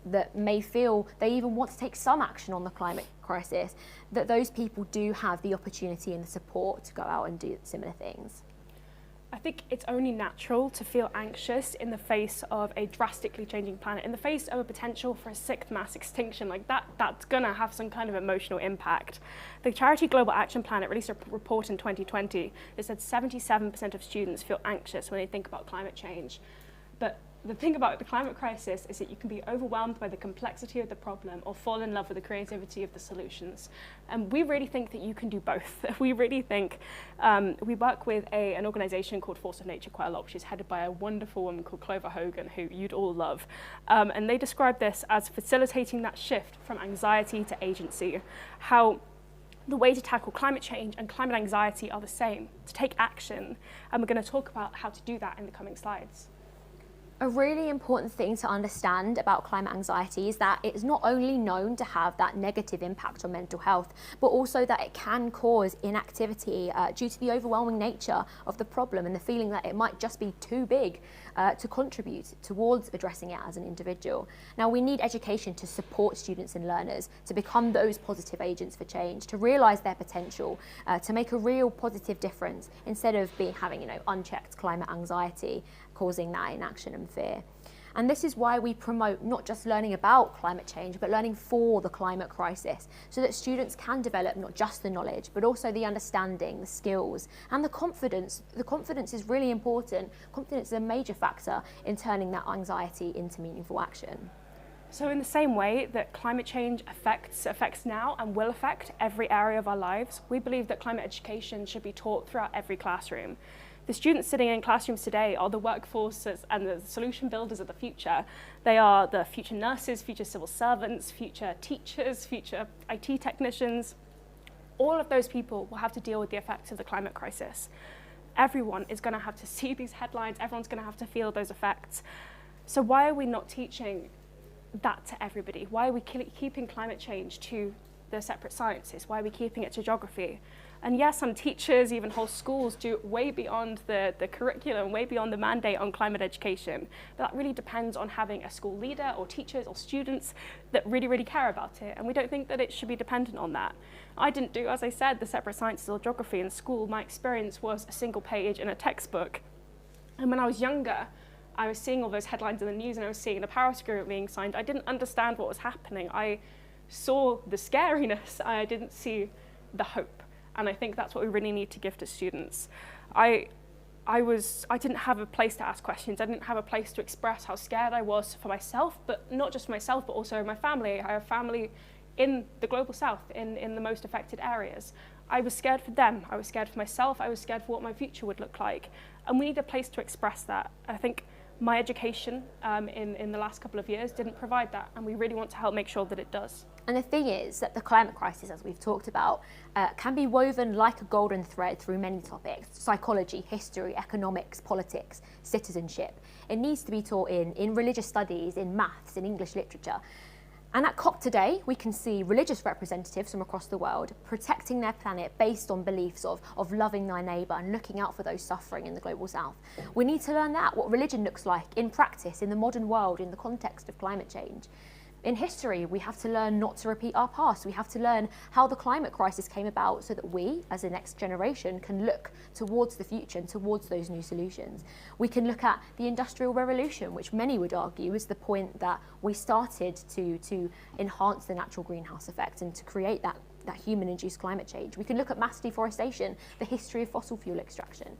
that may feel they even want to take some action on the climate crisis, that those people do have the opportunity and the support to go out and do similar things. I think it's only natural to feel anxious in the face of a drastically changing planet, in the face of a potential for a sixth mass extinction. Like that's gonna have some kind of emotional impact. The Charity Global Action Plan released a report in 2020 that said 77% of students feel anxious when they think about climate change. But the thing about the climate crisis is that you can be overwhelmed by the complexity of the problem or fall in love with the creativity of the solutions. And we really think that you can do both. We really think, we work with an organisation called Force of Nature quite a lot, which is headed by a wonderful woman called Clover Hogan, who you'd all love. And they describe this as facilitating that shift from anxiety to agency. How the way to tackle climate change and climate anxiety are the same, to take action. And we're going to talk about how to do that in the coming slides. A really important thing to understand about climate anxiety is that it is not only known to have that negative impact on mental health, but also that it can cause inactivity due to the overwhelming nature of the problem and the feeling that it might just be too big to contribute towards addressing it as an individual. Now, we need education to support students and learners to become those positive agents for change, to realise their potential, to make a real positive difference instead of having unchecked climate anxiety, causing that inaction and fear. And this is why we promote not just learning about climate change, but learning for the climate crisis, so that students can develop not just the knowledge, but also the understanding, the skills, and the confidence. The confidence is really important. Confidence is a major factor in turning that anxiety into meaningful action. So in the same way that climate change affects now and will affect every area of our lives, we believe that climate education should be taught throughout every classroom. The students sitting in classrooms today are the workforces and the solution builders of the future. They are the future nurses, future civil servants, future teachers, future IT technicians. All of those people will have to deal with the effects of the climate crisis. Everyone is going to have to see these headlines. Everyone's going to have to feel those effects. So why are we not teaching that to everybody? Why are we keeping climate change to the separate sciences? Why are we keeping it to geography? And yes, some teachers, even whole schools, do way beyond the curriculum, way beyond the mandate on climate education. But that really depends on having a school leader or teachers or students that really, really care about it. And we don't think that it should be dependent on that. I didn't do, as I said, the separate sciences or geography in school. My experience was a single page in a textbook. And when I was younger, I was seeing all those headlines in the news and I was seeing the Paris Agreement being signed. I didn't understand what was happening. I saw the scariness. I didn't see the hope. And I think that's what we really need to give to students. I didn't have a place to ask questions. I didn't have a place to express how scared I was for myself, but not just for myself, but also my family. I have family in the global south, in the most affected areas. I was scared for them. I was scared for myself. I was scared for what my future would look like. And we need a place to express that. I think my education in the last couple of years didn't provide that, and we really want to help make sure that it does. And the thing is that the climate crisis, as we've talked about, can be woven like a golden thread through many topics: psychology, history, economics, politics, citizenship. It needs to be taught in religious studies, in maths, in English literature. And at COP today, we can see religious representatives from across the world protecting their planet based on beliefs of loving thy neighbour and looking out for those suffering in the global south. We need to learn that, what religion looks like in practice, in the modern world, in the context of climate change. In history, we have to learn not to repeat our past. We have to learn how the climate crisis came about so that we, as the next generation, can look towards the future and towards those new solutions. We can look at the Industrial Revolution, which many would argue is the point that we started to enhance the natural greenhouse effect and to create that human-induced climate change. We can look at mass deforestation, the history of fossil fuel extraction.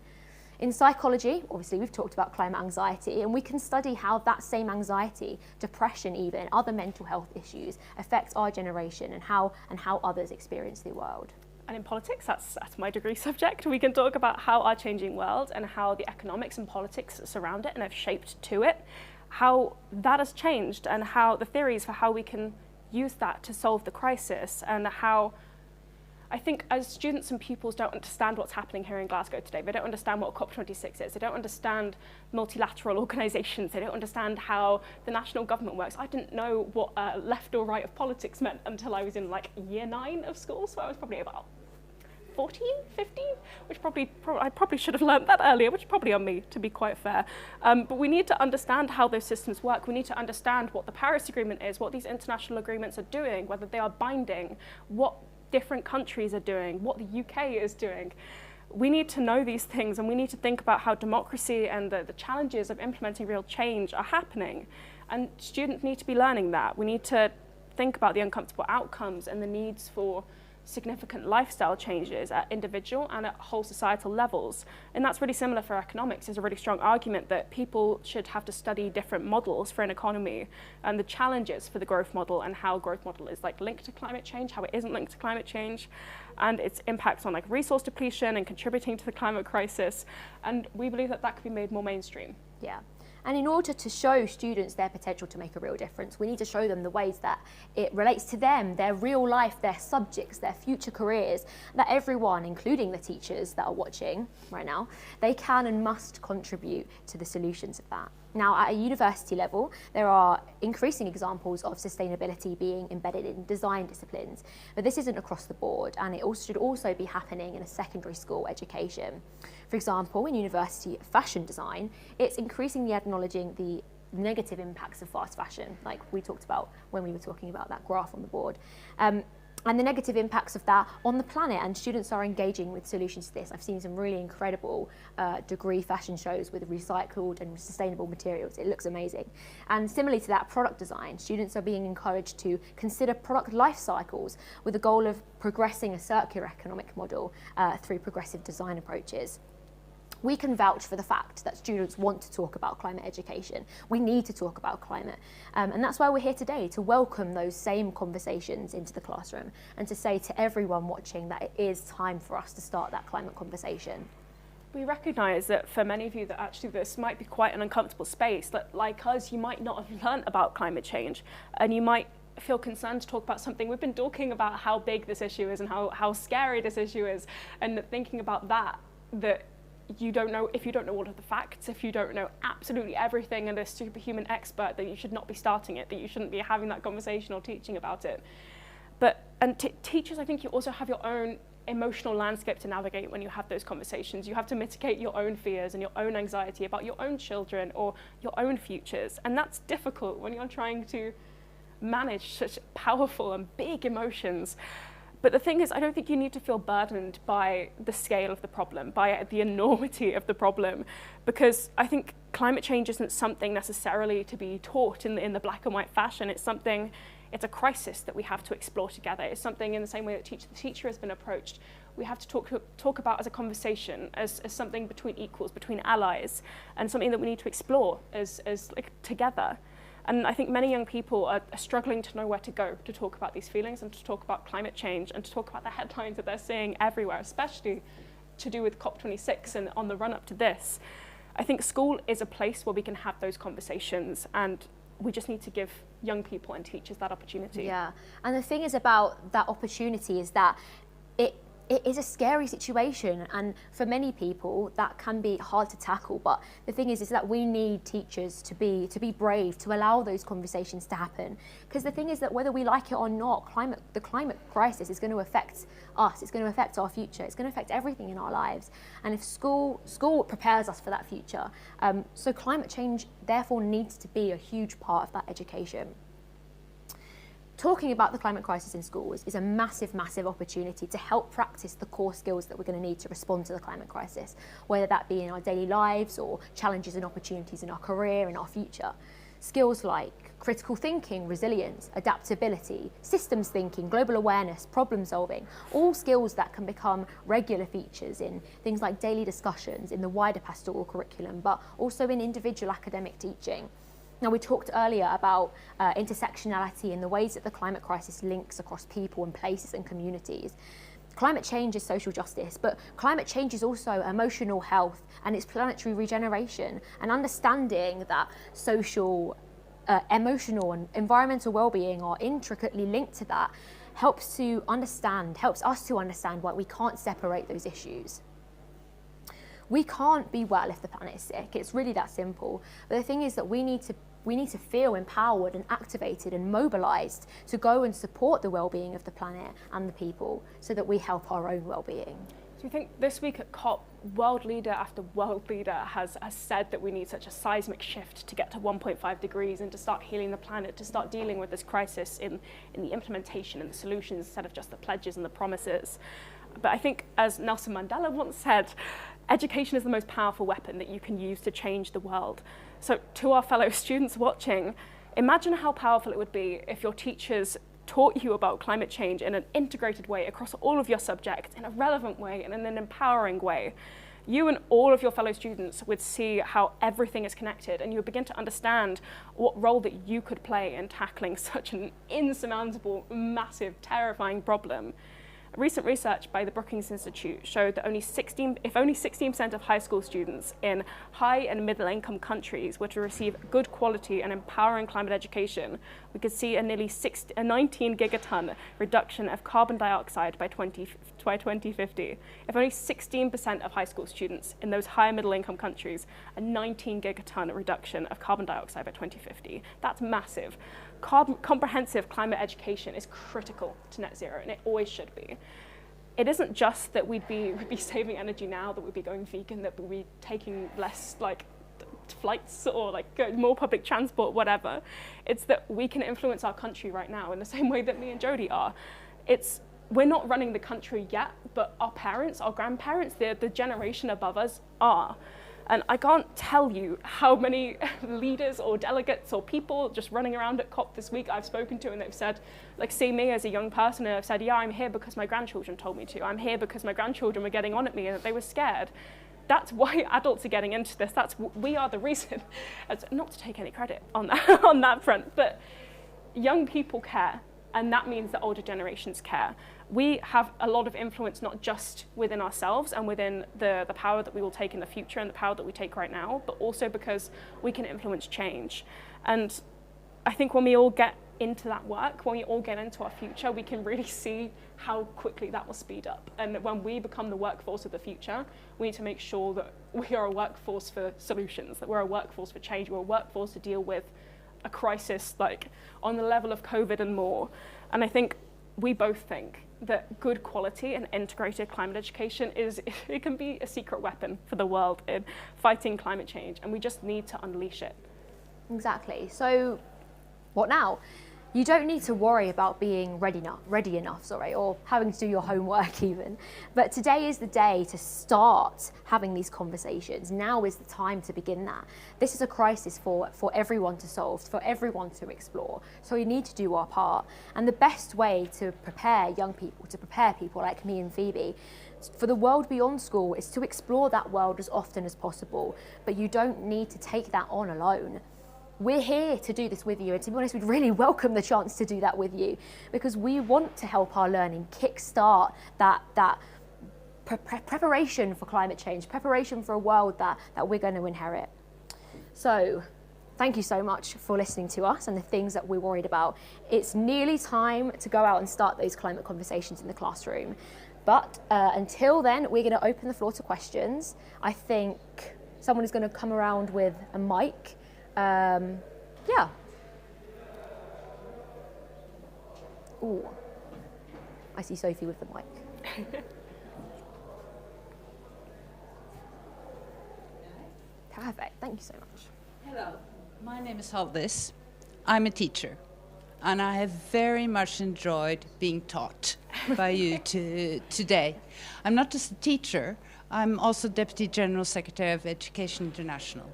In psychology, obviously we've talked about climate anxiety, and we can study how that same anxiety, depression even, and other mental health issues affect our generation and how others experience the world. And in politics, that's my degree subject. We can talk about how our changing world and how the economics and politics that surround it and have shaped to it, how that has changed, and how the theories for how we can use that to solve the crisis, and how I think as students and pupils don't understand what's happening here in Glasgow today. They don't understand what COP26 is. They don't understand multilateral organisations. They don't understand how the national government works. I didn't know what left or right of politics meant until I was in like year 9 of school, so I was probably about 14, 15, which I probably should have learned that earlier, which is probably on me, to be quite fair. But we need to understand how those systems work. We need to understand what the Paris Agreement is, what these international agreements are doing, whether they are binding, what different countries are doing, what the UK is doing. We need to know these things, and we need to think about how democracy and the challenges of implementing real change are happening. And students need to be learning that. We need to think about the uncomfortable outcomes and the needs for significant lifestyle changes at individual and at whole societal levels. And that's really similar for economics. There's a really strong argument that people should have to study different models for an economy and the challenges for the growth model and how growth model is like linked to climate change, how it isn't linked to climate change, and its impacts on like resource depletion and contributing to the climate crisis. And we believe that that could be made more mainstream. Yeah. And in order to show students their potential to make a real difference, we need to show them the ways that it relates to them, their real life, their subjects, their future careers, that everyone, including the teachers that are watching right now, they can and must contribute to the solutions of that. Now, at a university level, there are increasing examples of sustainability being embedded in design disciplines, but this isn't across the board, and it also should also be happening in a secondary school education. For example, in university fashion design, it's increasingly acknowledging the negative impacts of fast fashion, like we talked about when we were talking about that graph on the board. And the negative impacts of that on the planet, and students are engaging with solutions to this. I've seen some really incredible degree fashion shows with recycled and sustainable materials. It looks amazing. And similarly to that, product design, students are being encouraged to consider product life cycles with the goal of progressing a circular economic model through progressive design approaches. We can vouch for the fact that students want to talk about climate education. We need to talk about climate. And that's why we're here today, to welcome those same conversations into the classroom and to say to everyone watching that it is time for us to start that climate conversation. We recognise that for many of you that actually this might be quite an uncomfortable space, that like us, you might not have learnt about climate change, and you might feel concerned to talk about something. We've been talking about how big this issue is and how scary this issue is, and thinking about that you don't know, if you don't know all of the facts, if you don't know absolutely everything and a superhuman expert, that you should not be starting it, that you shouldn't be having that conversation or teaching about it. And teachers, I think you also have your own emotional landscape to navigate when you have those conversations. You have to mitigate your own fears and your own anxiety about your own children or your own futures. And that's difficult when you're trying to manage such powerful and big emotions. But the thing is, I don't think you need to feel burdened by the scale of the problem, by the enormity of the problem, because I think climate change isn't something necessarily to be taught in the black and white fashion. It's a crisis that we have to explore together. It's something in the same way that Teach the Teacher has been approached. We have to talk about as a conversation, as something between equals, between allies, and something that we need to explore as like, together. And I think many young people are struggling to know where to go to talk about these feelings and to talk about climate change and to talk about the headlines that they're seeing everywhere, especially to do with COP26 and on the run-up to this. I think school is a place where we can have those conversations, and we just need to give young people and teachers that opportunity. Yeah, and the thing is about that opportunity is that it is a scary situation, and for many people that can be hard to tackle. But the thing is that we need teachers to be brave, to allow those conversations to happen. Because the thing is that whether we like it or not, the climate crisis is going to affect us. It's going to affect our future. It's going to affect everything in our lives. And if school prepares us for that future, so climate change therefore needs to be a huge part of that education. Talking about the climate crisis in schools is a massive, massive opportunity to help practice the core skills that we're going to need to respond to the climate crisis, whether that be in our daily lives or challenges and opportunities in our career and our future. Skills like critical thinking, resilience, adaptability, systems thinking, global awareness, problem solving, all skills that can become regular features in things like daily discussions, in the wider pastoral curriculum, but also in individual academic teaching. Now, we talked earlier about intersectionality and the ways that the climate crisis links across people and places and communities. Climate change is social justice, but climate change is also emotional health and it's planetary regeneration, and understanding that social, emotional and environmental well-being are intricately linked to that helps us to understand why we can't separate those issues. We can't be well if the planet is sick. It's really that simple. But the thing is that we need to feel empowered and activated and mobilised to go and support the well-being of the planet and the people so that we help our own well-being. So we think this week at COP, world leader after world leader has said that we need such a seismic shift to get to 1.5 degrees and to start healing the planet, to start dealing with this crisis in the implementation and the solutions instead of just the pledges and the promises. But I think, as Nelson Mandela once said, education is the most powerful weapon that you can use to change the world. So to our fellow students watching, imagine how powerful it would be if your teachers taught you about climate change in an integrated way across all of your subjects, in a relevant way and in an empowering way. You and all of your fellow students would see how everything is connected, and you would begin to understand what role that you could play in tackling such an insurmountable, massive, terrifying problem. Recent research by the Brookings Institute showed that if only 16% of high school students in high and middle income countries were to receive good quality and empowering climate education, we could see a nearly 19 gigaton reduction of carbon dioxide by 2050. If only 16% of high school students in those high and middle income countries, a 19 gigaton reduction of carbon dioxide by 2050. That's massive. Comprehensive climate education is critical to net zero, and it always should be. It isn't just that we'd be saving energy now, that we'd be going vegan, that we'd be taking less flights or more public transport, whatever. It's that we can influence our country right now in the same way that me and Jodie are. We're not running the country yet, but our parents, our grandparents, the generation above us are. And I can't tell you how many leaders or delegates or people just running around at COP this week I've spoken to, and they've said, see me as a young person, and I've said, yeah, I'm here because my grandchildren told me to. I'm here because my grandchildren were getting on at me and they were scared. That's why adults are getting into this. We are the reason. Not to take any credit on that front, but young people care, and that means that older generations care. We have a lot of influence, not just within ourselves and within the power that we will take in the future and the power that we take right now, but also because we can influence change. And I think when we all get into that work, when we all get into our future, we can really see how quickly that will speed up. And when we become the workforce of the future, we need to make sure that we are a workforce for solutions, that we're a workforce for change, we're a workforce to deal with a crisis on the level of COVID and more. And I think we both think that good quality and integrated climate education it can be a secret weapon for the world in fighting climate change, and we just need to unleash it. Exactly. So what now? You don't need to worry about being ready enough, or having to do your homework even. But today is the day to start having these conversations. Now is the time to begin that. This is a crisis for everyone to solve, for everyone to explore. So we need to do our part. And the best way to prepare young people, to prepare people like me and Phoebe, for the world beyond school is to explore that world as often as possible. But you don't need to take that on alone. We're here to do this with you, and to be honest, we'd really welcome the chance to do that with you, because we want to help our learning kickstart that preparation for climate change, preparation for a world that we're going to inherit. So thank you so much for listening to us and the things that we're worried about. It's nearly time to go out and start those climate conversations in the classroom. But until then, we're going to open the floor to questions. I think someone is going to come around with a mic. Yeah. Ooh, I see Sophie with the mic. Perfect, thank you so much. Hello, my name is Haldis. I'm a teacher, and I have very much enjoyed being taught by you today. I'm not just a teacher, I'm also Deputy General Secretary of Education International.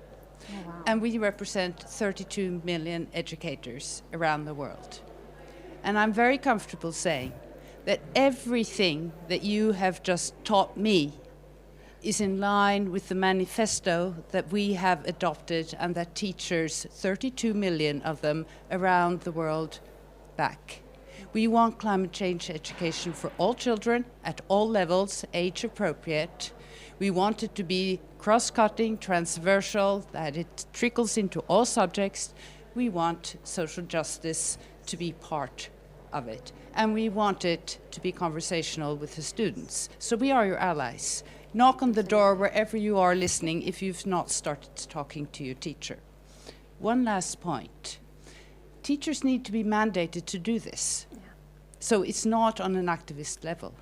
Oh, wow. And we represent 32 million educators around the world. And I'm very comfortable saying that everything that you have just taught me is in line with the manifesto that we have adopted and that teachers, 32 million of them around the world, back. We want climate change education for all children at all levels, age appropriate. We want it to be cross-cutting, transversal, that it trickles into all subjects. We want social justice to be part of it. And we want it to be conversational with the students. So we are your allies. Knock on the door wherever you are listening if you've not started talking to your teacher. One last point. Teachers need to be mandated to do this. Yeah. So it's not on an activist level.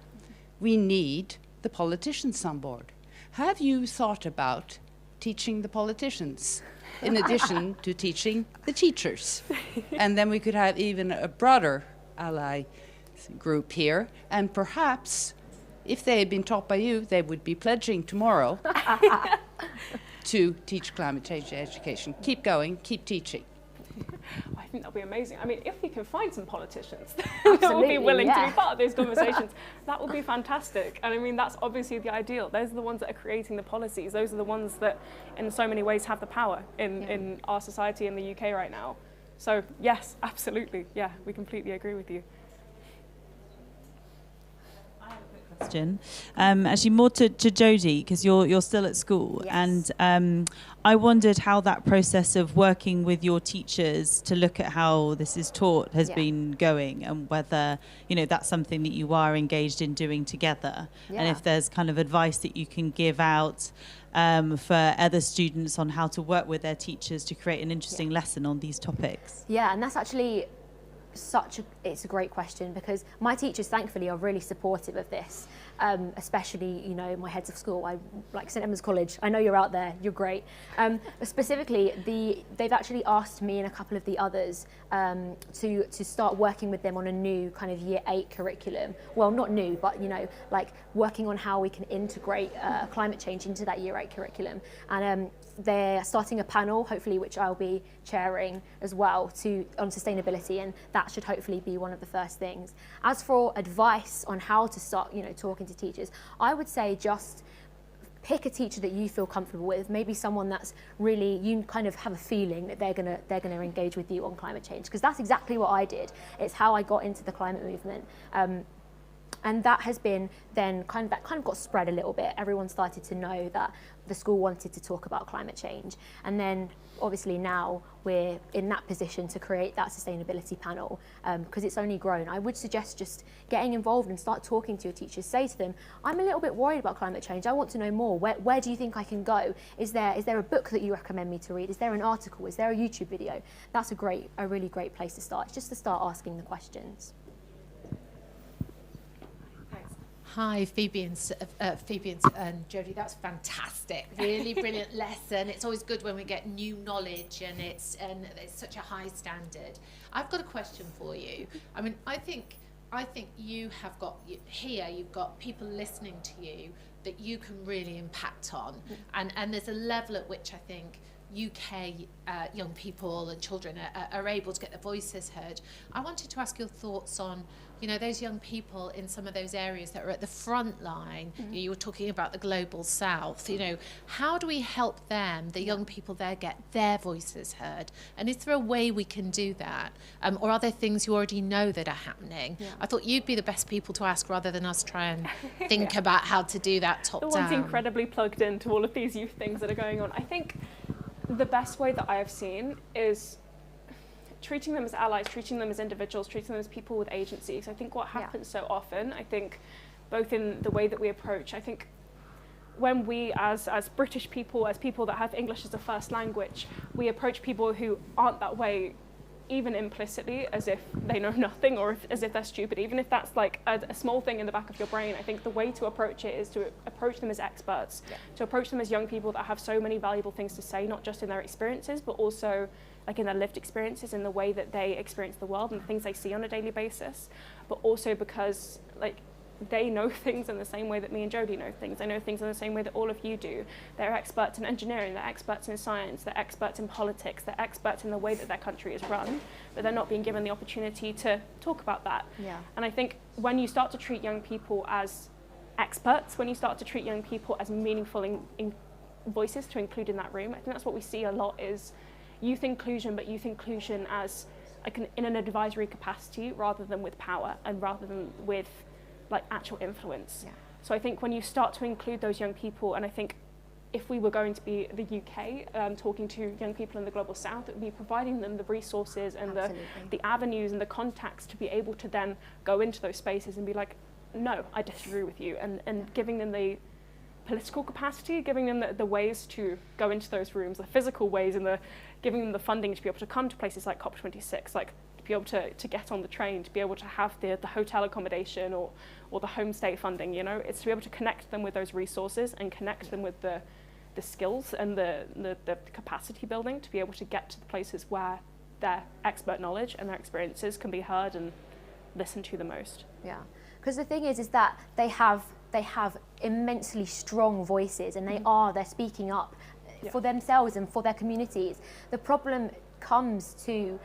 We need the politicians on board. Have you thought about teaching the politicians in addition to teaching the teachers? And then we could have even a broader ally group here, and perhaps if they had been taught by you, they would be pledging tomorrow to teach climate change education. Keep going, keep teaching. I think that'll be amazing. I mean, if we can find some politicians that will be willing to be part of those conversations, that would be fantastic. And I mean, that's obviously the ideal. Those are the ones that are creating the policies. Those are the ones that, in so many ways, have the power in our society in the UK right now. So, yes, absolutely. Yeah, we completely agree with you. Question. Actually, more to Jodie, because you're still at school, yes. And I wondered how that process of working with your teachers to look at how this is taught has been going, and whether that's something that you are engaged in doing together, and if there's kind of advice that you can give out for other students on how to work with their teachers to create an interesting lesson on these topics. Yeah, and that's actually it's a great question, because my teachers thankfully are really supportive of this, especially my heads of school. I like St Emma's College. I know you're out there, you're great. Specifically, they've actually asked me and a couple of the others to start working with them on a new kind of Year 8 curriculum. Well, not new, but like working on how we can integrate climate change into that Year 8 curriculum. And they're starting a panel, hopefully, which I'll be chairing as well, on sustainability, and that should hopefully be one of the first things. As for advice on how to start, talking to teachers, I would say just pick a teacher that you feel comfortable with, maybe someone that's really, you kind of have a feeling that they're gonna engage with you on climate change, because that's exactly what I did. It's how I got into the climate movement. And that has been then kind of got spread a little bit. Everyone started to know that the school wanted to talk about climate change. And then obviously now we're in that position to create that sustainability panel, because it's only grown. I would suggest just getting involved and start talking to your teachers. Say to them, I'm a little bit worried about climate change. I want to know more. Where do you think I can go? Is there a book that you recommend me to read? Is there an article? Is there a YouTube video? That's a really great place to start. It's just to start asking the questions. Hi, Phoebe and Jodie. That's fantastic. Really brilliant lesson. It's always good when we get new knowledge, and it's such a high standard. I've got a question for you. I mean, I think you have got you've got people listening to you that you can really impact on, and there's a level at which I think UK young people and children are able to get their voices heard. I wanted to ask your thoughts on those young people in some of those areas that are at the front line. You were talking about the global south. How do we help them, the young people there, get their voices heard? And is there a way we can do that? Or are there things you already know that are happening? Yeah. I thought you'd be the best people to ask, rather than us try and think about how to do that top down. The one's incredibly plugged into all of these youth things that are going on. I think the best way that I have seen is treating them as allies, treating them as individuals, treating them as people with agency. So I think what happens so often, I think both in the way that we approach, I think when we as British people, as people that have English as a first language, we approach people who aren't that way, even implicitly, as if they know nothing, or as if they're stupid, even if that's like a small thing in the back of your brain. I think the way to approach it is to approach them as experts, to approach them as young people that have so many valuable things to say, not just in their experiences, but also like in their lived experiences, in the way that they experience the world and the things they see on a daily basis, but also because like they know things in the same way that me and Jodie know things. They know things in the same way that all of you do. They're experts in engineering, they're experts in science, they're experts in politics, they're experts in the way that their country is run, but they're not being given the opportunity to talk about that. Yeah. And I think when you start to treat young people as experts, when you start to treat young people as meaningful in voices to include in that room, I think that's what we see a lot is youth inclusion, but youth inclusion as in an advisory capacity rather than with power and rather than with like actual influence. Yeah. So I think when you start to include those young people, and I think if we were going to be the UK talking to young people in the Global South, it would be providing them the resources and the avenues and the contacts to be able to then go into those spaces and be like, no, I disagree with you, and giving them the political capacity, giving them the ways to go into those rooms, the physical ways, and giving them the funding to be able to come to places like COP26, like to be able to get on the train, to be able to have the hotel accommodation or the homestay funding, you know, it's to be able to connect them with those resources and connect them with the skills and the capacity building to be able to get to the places where their expert knowledge and their experiences can be heard and listened to the most. Yeah, because the thing is that they have immensely strong voices, and they're speaking up for themselves and for their communities. The problem comes to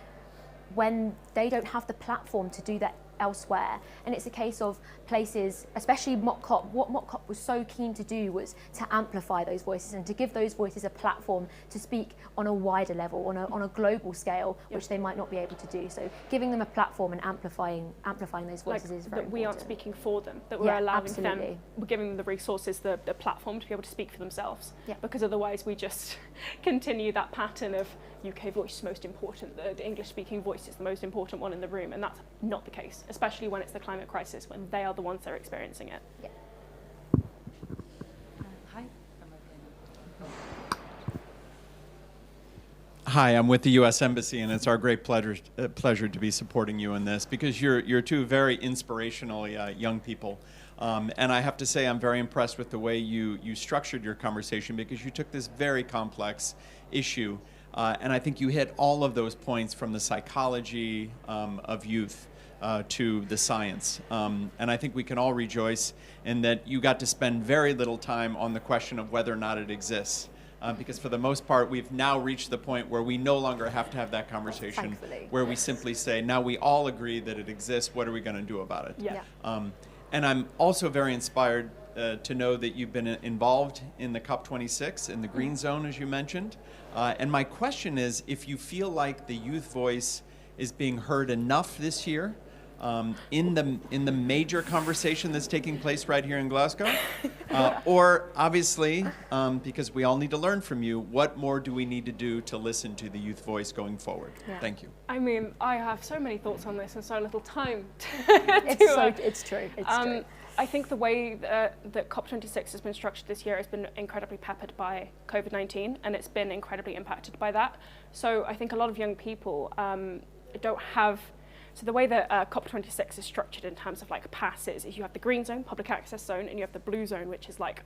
when they don't have the platform to do that elsewhere, and it's a case of places, especially Mock COP. What Mock COP was so keen to do was to amplify those voices and to give those voices a platform to speak on a wider level, on a global scale, which they might not be able to do. So giving them a platform and amplifying those voices is very important. We aren't speaking for them, that we're allowing them, we're giving them the resources, the platform to be able to speak for themselves. Because otherwise we just continue that pattern of UK voice is most important, the English speaking voice is the most important one in the room, and that's not the case, especially when it's the climate crisis, when they are the ones that are experiencing it. Yeah. Hi. Hi, I'm with the U.S. Embassy, and it's our great pleasure to be supporting you in this, because you're two very inspirational young people. And I have to say I'm very impressed with the way you structured your conversation, because you took this very complex issue, and I think you hit all of those points, from the psychology of youth to the science. And I think we can all rejoice in that you got to spend very little time on the question of whether or not it exists. Because for the most part, we've now reached the point where we no longer have to have that conversation, Thankfully. where we simply say, now we all agree that it exists, what are we going to do about it? Yeah. And I'm also very inspired to know that you've been involved in the COP26, in the Green Zone, as you mentioned. And my question is, if you feel like the youth voice is being heard enough this year, in the major conversation that's taking place right here in Glasgow, or obviously, because we all need to learn from you, what more do we need to do to listen to the youth voice going forward? Thank you. I mean, I have so many thoughts on this and so little time. It's true. I think the way that COP26 has been structured this year has been incredibly peppered by COVID-19, and it's been incredibly impacted by that. So I think a lot of young people don't have. So the way that COP26 is structured in terms of like passes is you have the green zone, public access zone, and you have the blue zone, which is like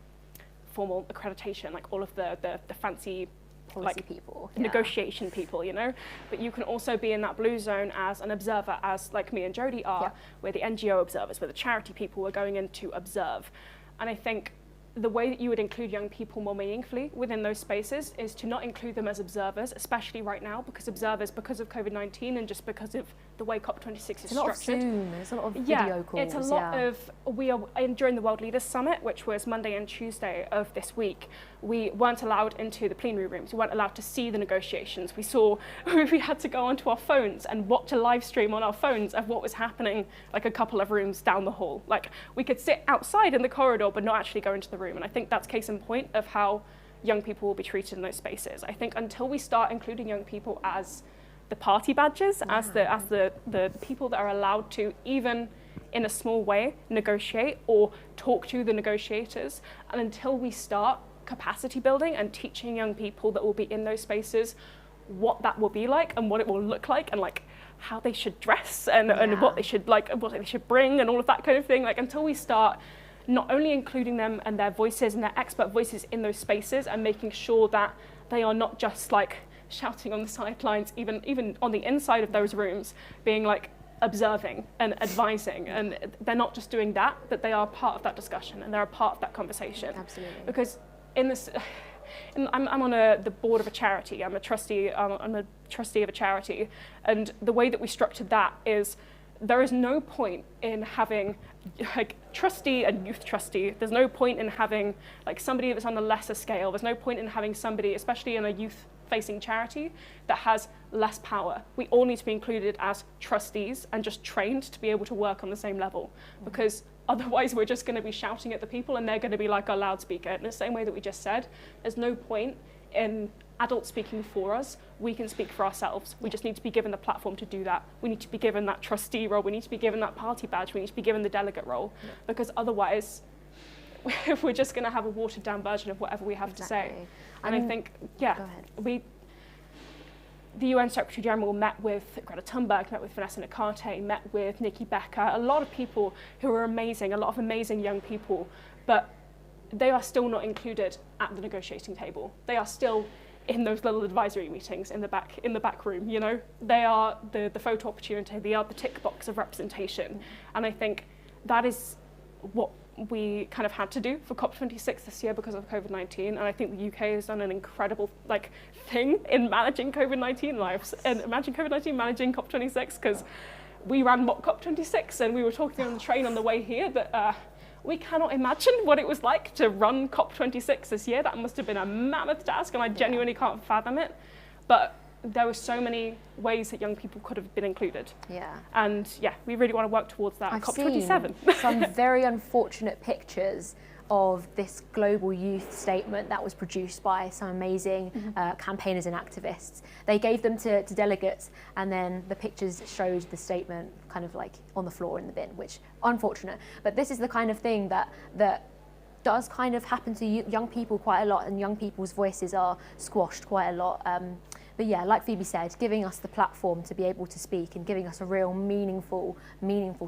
formal accreditation, like all of the fancy policy people, negotiation people, you know. But you can also be in that blue zone as an observer, as like me and Jodie are, where the NGO observers, where the charity people are going in to observe. And I think the way that you would include young people more meaningfully within those spaces is to not include them as observers, especially right now, because observers, because of COVID-19 and just because of the way COP26 is structured. It's a lot of Zoom, there's a lot of video calls. It's a lot of, we are, during the World Leaders Summit, which was Monday and Tuesday of this week, we weren't allowed into the plenary rooms, we weren't allowed to see the negotiations. We had to go onto our phones and watch a live stream on our phones of what was happening like a couple of rooms down the hall. Like we could sit outside in the corridor but not actually go into the room, and I think that's case in point of how young people will be treated in those spaces. I think until we start including young people as the party badges, as the people that are allowed to, even in a small way, negotiate or talk to the negotiators, and until we start capacity building and teaching young people that will be in those spaces what that will be like and what it will look like, and like how they should dress and what they should what they should bring and all of that kind of thing, like until we start not only including them and their voices and their expert voices in those spaces and making sure that they are not just like shouting on the sidelines, even on the inside of those rooms, being like observing and advising, and they're not just doing that, but they are part of that discussion and they're a part of that conversation. Absolutely. Because I'm on the board of a charity. I'm a trustee of a charity, and the way that we structured that is there is no point in having like trustee and youth trustee. There's no point in having like somebody that's on a lesser scale. There's no point in having somebody, especially in a youth facing charity that has less power. We all need to be included as trustees and just trained to be able to work on the same level, because otherwise we're just going to be shouting at the people and they're going to be like our loudspeaker. In the same way that we just said, there's no point in adults speaking for us. We can speak for ourselves. We just need to be given the platform to do that. We need to be given that trustee role. We need to be given that party badge. We need to be given the delegate role, because otherwise we're just going to have a watered down version of whatever we have to say. And I think, the UN Secretary General met with Greta Thunberg, met with Vanessa Nakate, met with Nikki Becker, a lot of people who are amazing, a lot of amazing young people, but they are still not included at the negotiating table. They are still in those little advisory meetings in the back room, you know. They are the photo opportunity, they are the tick box of representation. And I think that is what we kind of had to do for COP26 this year because of COVID-19, and I think the UK has done an incredible thing in managing COVID-19 lives, and imagine COVID-19 managing COP26, because we ran COP26 and we were talking on the train on the way here that we cannot imagine what it was like to run COP26 this year. That must have been a mammoth task, and I genuinely can't fathom it. But there were so many ways that young people could have been included. Yeah. And we really want to work towards that. I've COP27. seen some very unfortunate pictures of this global youth statement that was produced by some amazing campaigners and activists. They gave them to delegates, and then the pictures showed the statement kind of on the floor in the bin, which unfortunate. But this is the kind of thing that does kind of happen to young people quite a lot, and young people's voices are squashed quite a lot. But yeah, like Phoebe said, giving us the platform to be able to speak and giving us a real meaningful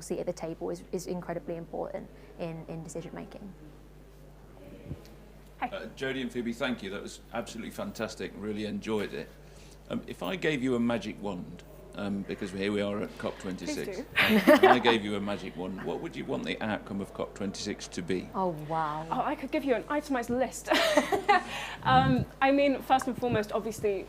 seat at the table is incredibly important in decision making. Jodie and Phoebe, thank you. That was absolutely fantastic. Really enjoyed it. If I gave you a magic wand, because here we are at COP26, if I gave you a magic wand, what would you want the outcome of COP26 to be? Oh, wow. Oh, I could give you an itemised list. I mean, first and foremost, obviously,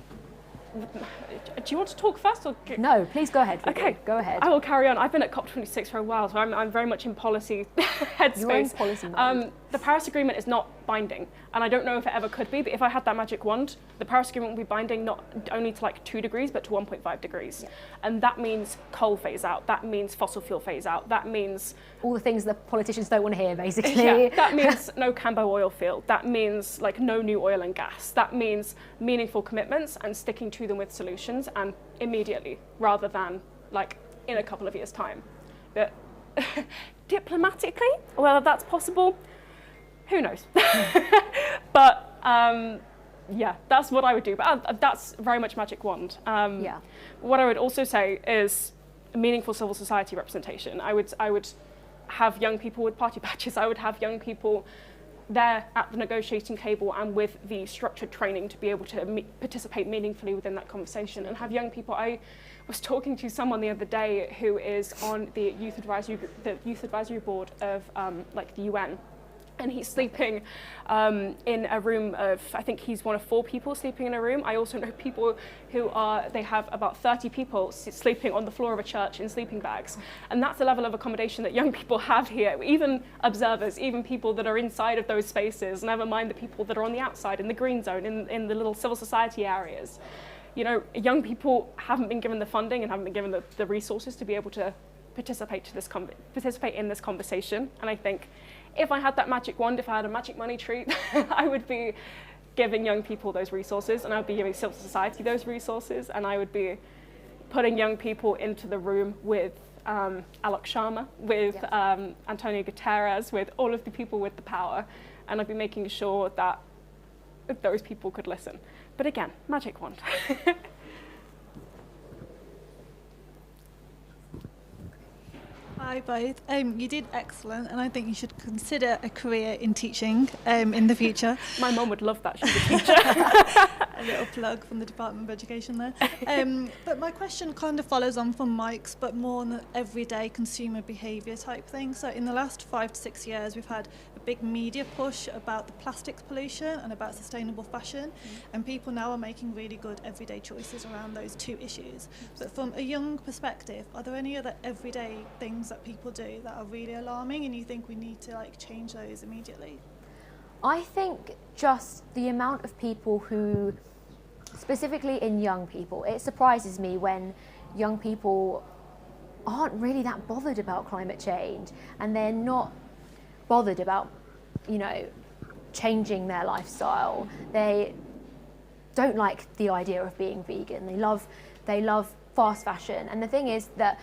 do you want to talk first? Or no, please go ahead. Okay, go ahead. I will carry on. I've been at COP26 for a while, so I'm very much in policy headspace. You're in policy mode. The Paris Agreement is not binding, and I don't know if it ever could be, but if I had that magic wand, the Paris Agreement would be binding not only to 2 degrees, but to 1.5 degrees. Yeah. And that means coal phase out, that means fossil fuel phase out, that means... all the things that politicians don't want to hear, basically. Yeah, that means no Cambo oil field, that means no new oil and gas, that means meaningful commitments and sticking to them with solutions, and immediately, rather than in a couple of years' time. But diplomatically, whether that's possible, who knows? But that's what I would do. But that's very much magic wand. What I would also say is meaningful civil society representation. I would have young people with party badges. I would have young people there at the negotiating table and with the structured training to be able to participate meaningfully within that conversation, and have young people. I was talking to someone the other day who is on the youth advisory board of the UN, and he's sleeping in a room of, I think he's one of 4 people sleeping in a room. I also know people who they have about 30 people sleeping on the floor of a church in sleeping bags. And that's the level of accommodation that young people have here, even observers, even people that are inside of those spaces, never mind the people that are on the outside, in the green zone, in the little civil society areas. You know, young people haven't been given the funding and haven't been given the resources to be able to participate in this conversation. And I think if I had that magic wand, if I had a magic money tree, I would be giving young people those resources, and I would be giving civil society those resources, and I would be putting young people into the room with Alok Sharma, with Antonio Guterres, with all of the people with the power, and I'd be making sure that those people could listen. But again, magic wand. Hi both. You did excellent, and I think you should consider a career in teaching in the future. My mum would love that. She's a teacher. A little plug from the Department of Education there. But my question kind of follows on from Mike's, but more on the everyday consumer behaviour type thing. So in the last 5 to 6 years, we've had a big media push about the plastics pollution and about sustainable fashion, and people now are making really good everyday choices around those 2 issues. But from a young perspective, are there any other everyday things that people do that are really alarming, and you think we need to change those immediately? I think just the amount of people who specifically in young people. It surprises me when young people aren't really that bothered about climate change, and they're not bothered about, you know, changing their lifestyle. They don't like the idea of being vegan. They love fast fashion. And the thing is that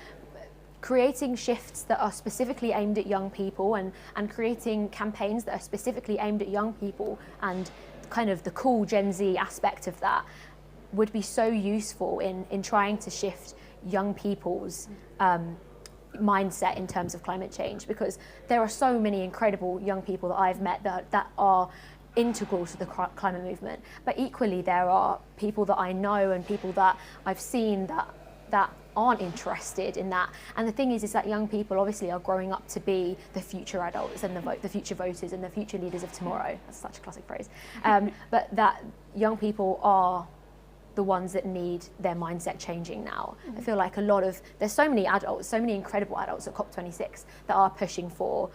creating shifts that are specifically aimed at young people and creating campaigns that are specifically aimed at young people and kind of the cool Gen Z aspect of that would be so useful in trying to shift young people's mindset in terms of climate change, because there are so many incredible young people that I've met that are integral to the climate movement, but equally there are people that I know and people that I've seen that aren't interested in that. And the thing is that young people obviously are growing up to be the future adults and the future voters and the future leaders of tomorrow. That's such a classic phrase. But that young people are the ones that need their mindset changing now. I feel like there's so many adults, so many incredible adults at COP26 that are pushing for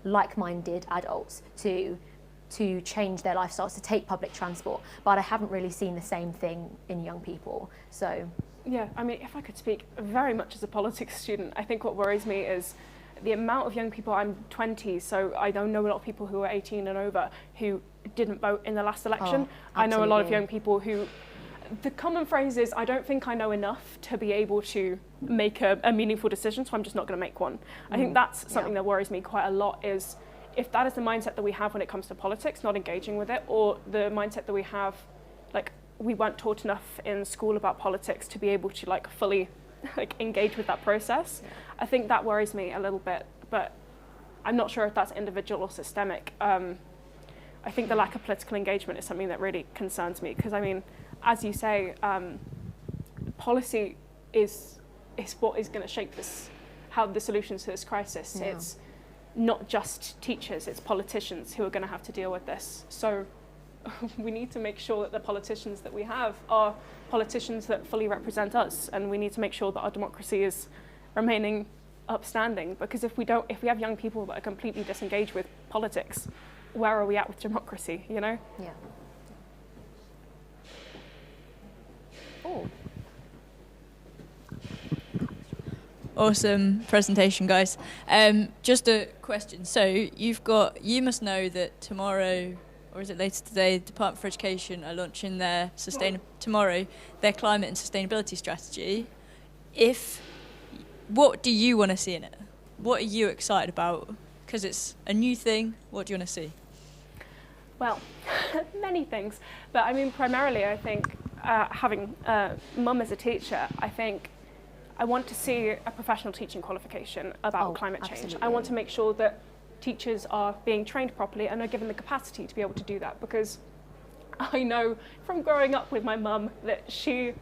like-minded adults to change their lifestyles, to take public transport, but I haven't really seen the same thing in young people. So yeah, I mean, if I could speak very much as a politics student, I think what worries me is the amount of young people. I'm 20, so I don't know a lot of people who are 18 and over who didn't vote in the last election. I know a lot of young people who, the common phrase is, I don't think I know enough to be able to make a meaningful decision, so I'm just not going to make one. I think that's something that worries me quite a lot, is if that is the mindset that we have when it comes to politics, not engaging with it, or the mindset that we have, like, we weren't taught enough in school about politics to be able to like fully like engage with that process. I think that worries me a little bit, but I'm not sure if that's individual or systemic. I think the lack of political engagement is something that really concerns me, because I mean, as you say, policy is what is going to shape how the solutions to this crisis. Yeah. It's not just teachers, it's politicians who are going to have to deal with this. So we need to make sure that the politicians that we have are politicians that fully represent us, and we need to make sure that our democracy is remaining upstanding, because if we have young people that are completely disengaged with politics, where are we at with democracy, you know? Yeah. Oh. Awesome presentation, guys. Just a question. So you must know that tomorrow, or is it later today, the Department for Education are launching their climate and sustainability strategy. What do you want to see in it? What are you excited about? Because it's a new thing. What do you want to see? Well, many things. But I mean, primarily, I think having mum as a teacher, I think I want to see a professional teaching qualification about climate change. Absolutely. I want to make sure that teachers are being trained properly and are given the capacity to be able to do that, because I know from growing up with my mum that she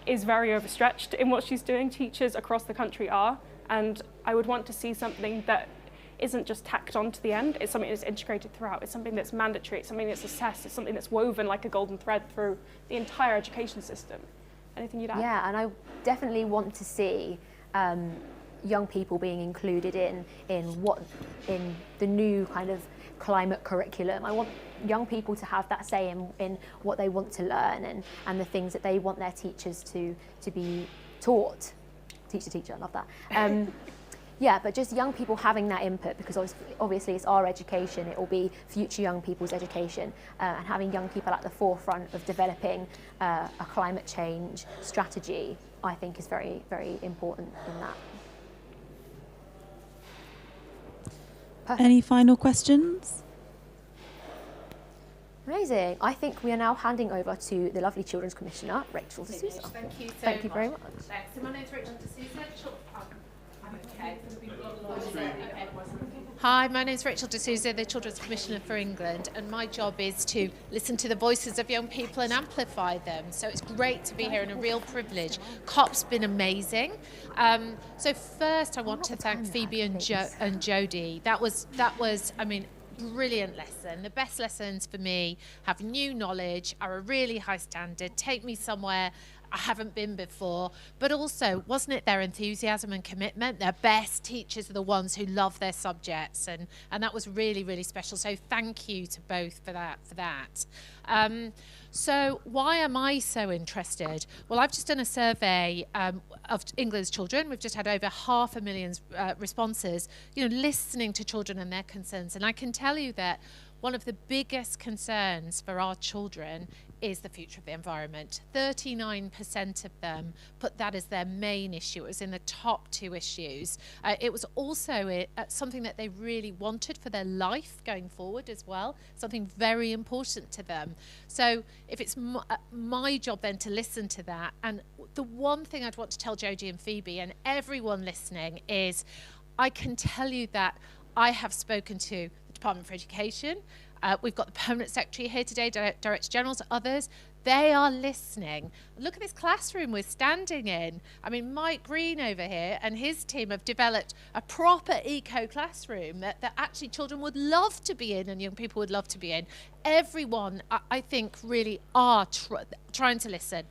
is very overstretched in what she's doing. Teachers across the country are, and I would want to see something that isn't just tacked on to the end. It's something that's integrated throughout. It's something that's mandatory. It's something that's assessed. It's something that's woven like a golden thread through the entire education system. Anything you'd add? Yeah, and I definitely want to see young people being included in the new kind of climate curriculum. I want young people to have that say in what they want to learn and the things that they want their teachers to be taught. Teach the teacher, I love that. Yeah, but just young people having that input, because obviously it's our education, it will be future young people's education, and having young people at the forefront of developing a climate change strategy, I think is very, very important in that. Perfect. Any final questions? Amazing. I think we are now handing over to the lovely Children's Commissioner, Rachel D'Souza. Thank you so Thank you very much. Thanks. So my name's Rachel D'Souza. Hi, my name's Rachel D'Souza, the Children's Commissioner for England, and my job is to listen to the voices of young people and amplify them. So it's great to be here and a real privilege. COP's been amazing. So first I want to thank Phoebe and Jodie. That was, I mean, brilliant lesson. The best lessons for me have new knowledge, are a really high standard, take me somewhere I haven't been before. But also, wasn't it their enthusiasm and commitment? Their best teachers are the ones who love their subjects, and that was really, really special. So thank you to both for that. So why am I so interested? Well, I've just done a survey of England's children. We've just had over 500,000 responses, listening to children and their concerns. And I can tell you that one of the biggest concerns for our children is the future of the environment. 39% of them put that as their main issue. It was in the top 2 issues. It was also something that they really wanted for their life going forward as well, something very important to them. So if it's my job then to listen to that, and the one thing I'd want to tell Jodie and Phoebe and everyone listening is, I can tell you that I have spoken to the Department for Education. We've got the Permanent Secretary here today, Director Generals, others. They are listening. Look at this classroom we're standing in. I mean, Mike Green over here and his team have developed a proper eco classroom that actually children would love to be in and young people would love to be in. Everyone, I think, really are trying to listen.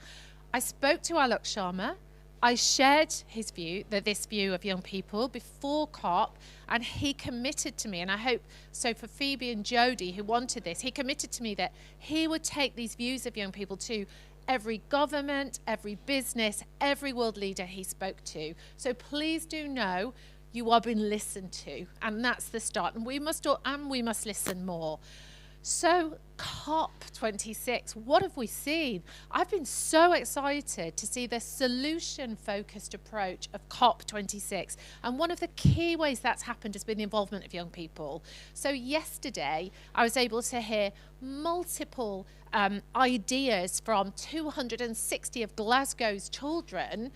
I spoke to Alok Sharma. I shared his view, this view of young people before COP, and he committed to me, and I hope so for Phoebe and Jodie who wanted this, he committed to me that he would take these views of young people to every government, every business, every world leader he spoke to. So please do know you are being listened to, and that's the start, and we must listen more. So COP26, what have we seen? I've been so excited to see the solution-focused approach of COP26. And one of the key ways that's happened has been the involvement of young people. So yesterday, I was able to hear multiple ideas from 260 of Glasgow's children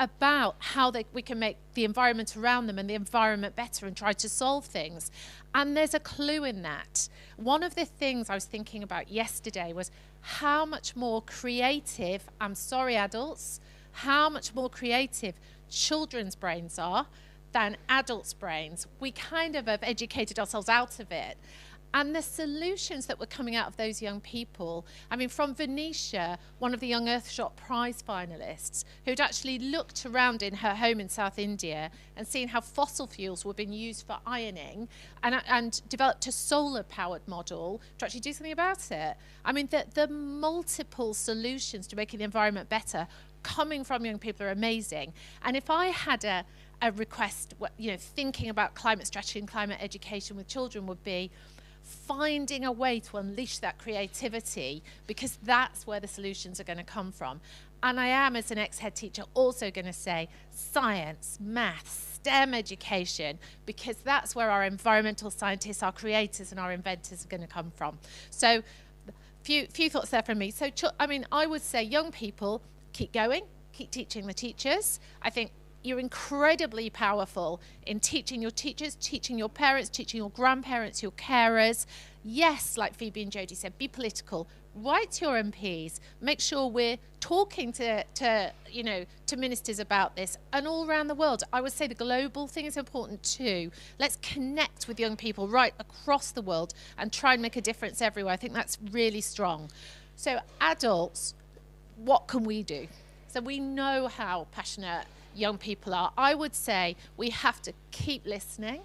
about how we can make the environment around them and the environment better and try to solve things. And there's a clue in that. One of the things I was thinking about yesterday was how much more creative, I'm sorry adults, how much more creative children's brains are than adults' brains. We kind of have educated ourselves out of it. And the solutions that were coming out of those young people, I mean, from Venetia, one of the Young Earthshot Prize finalists, who'd actually looked around in her home in South India and seen how fossil fuels were being used for ironing and developed a solar-powered model to actually do something about it. I mean, the multiple solutions to making the environment better coming from young people are amazing. And if I had a request, thinking about climate strategy and climate education with children would be finding a way to unleash that creativity, because that's where the solutions are going to come from. And I am, as an ex-head teacher, also going to say science, maths, STEM education, because that's where our environmental scientists, our creators and our inventors are going to come from. So few thoughts there from me. So, I would say young people, keep going, keep teaching the teachers. I think you're incredibly powerful in teaching your teachers, teaching your parents, teaching your grandparents, your carers. Yes, like Phoebe and Jodie said, be political. Write to your MPs. Make sure we're talking to ministers about this. And all around the world, I would say the global thing is important too. Let's connect with young people right across the world and try and make a difference everywhere. I think that's really strong. So adults, what can we do? So we know how passionate young people are. I would say we have to keep listening.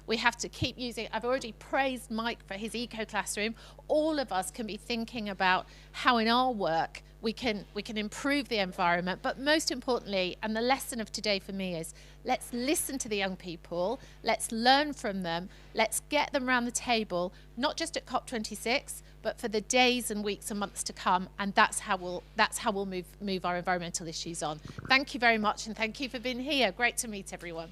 We have to keep using, I've already praised Mike for his eco classroom. All of us can be thinking about how in our work we can improve the environment. But most importantly, and the lesson of today for me is, let's listen to the young people, let's learn from them, let's get them around the table, not just at COP26, but for the days and weeks and months to come, and that's how we'll move our environmental issues on. Thank you very much, and thank you for being here. Great to meet everyone.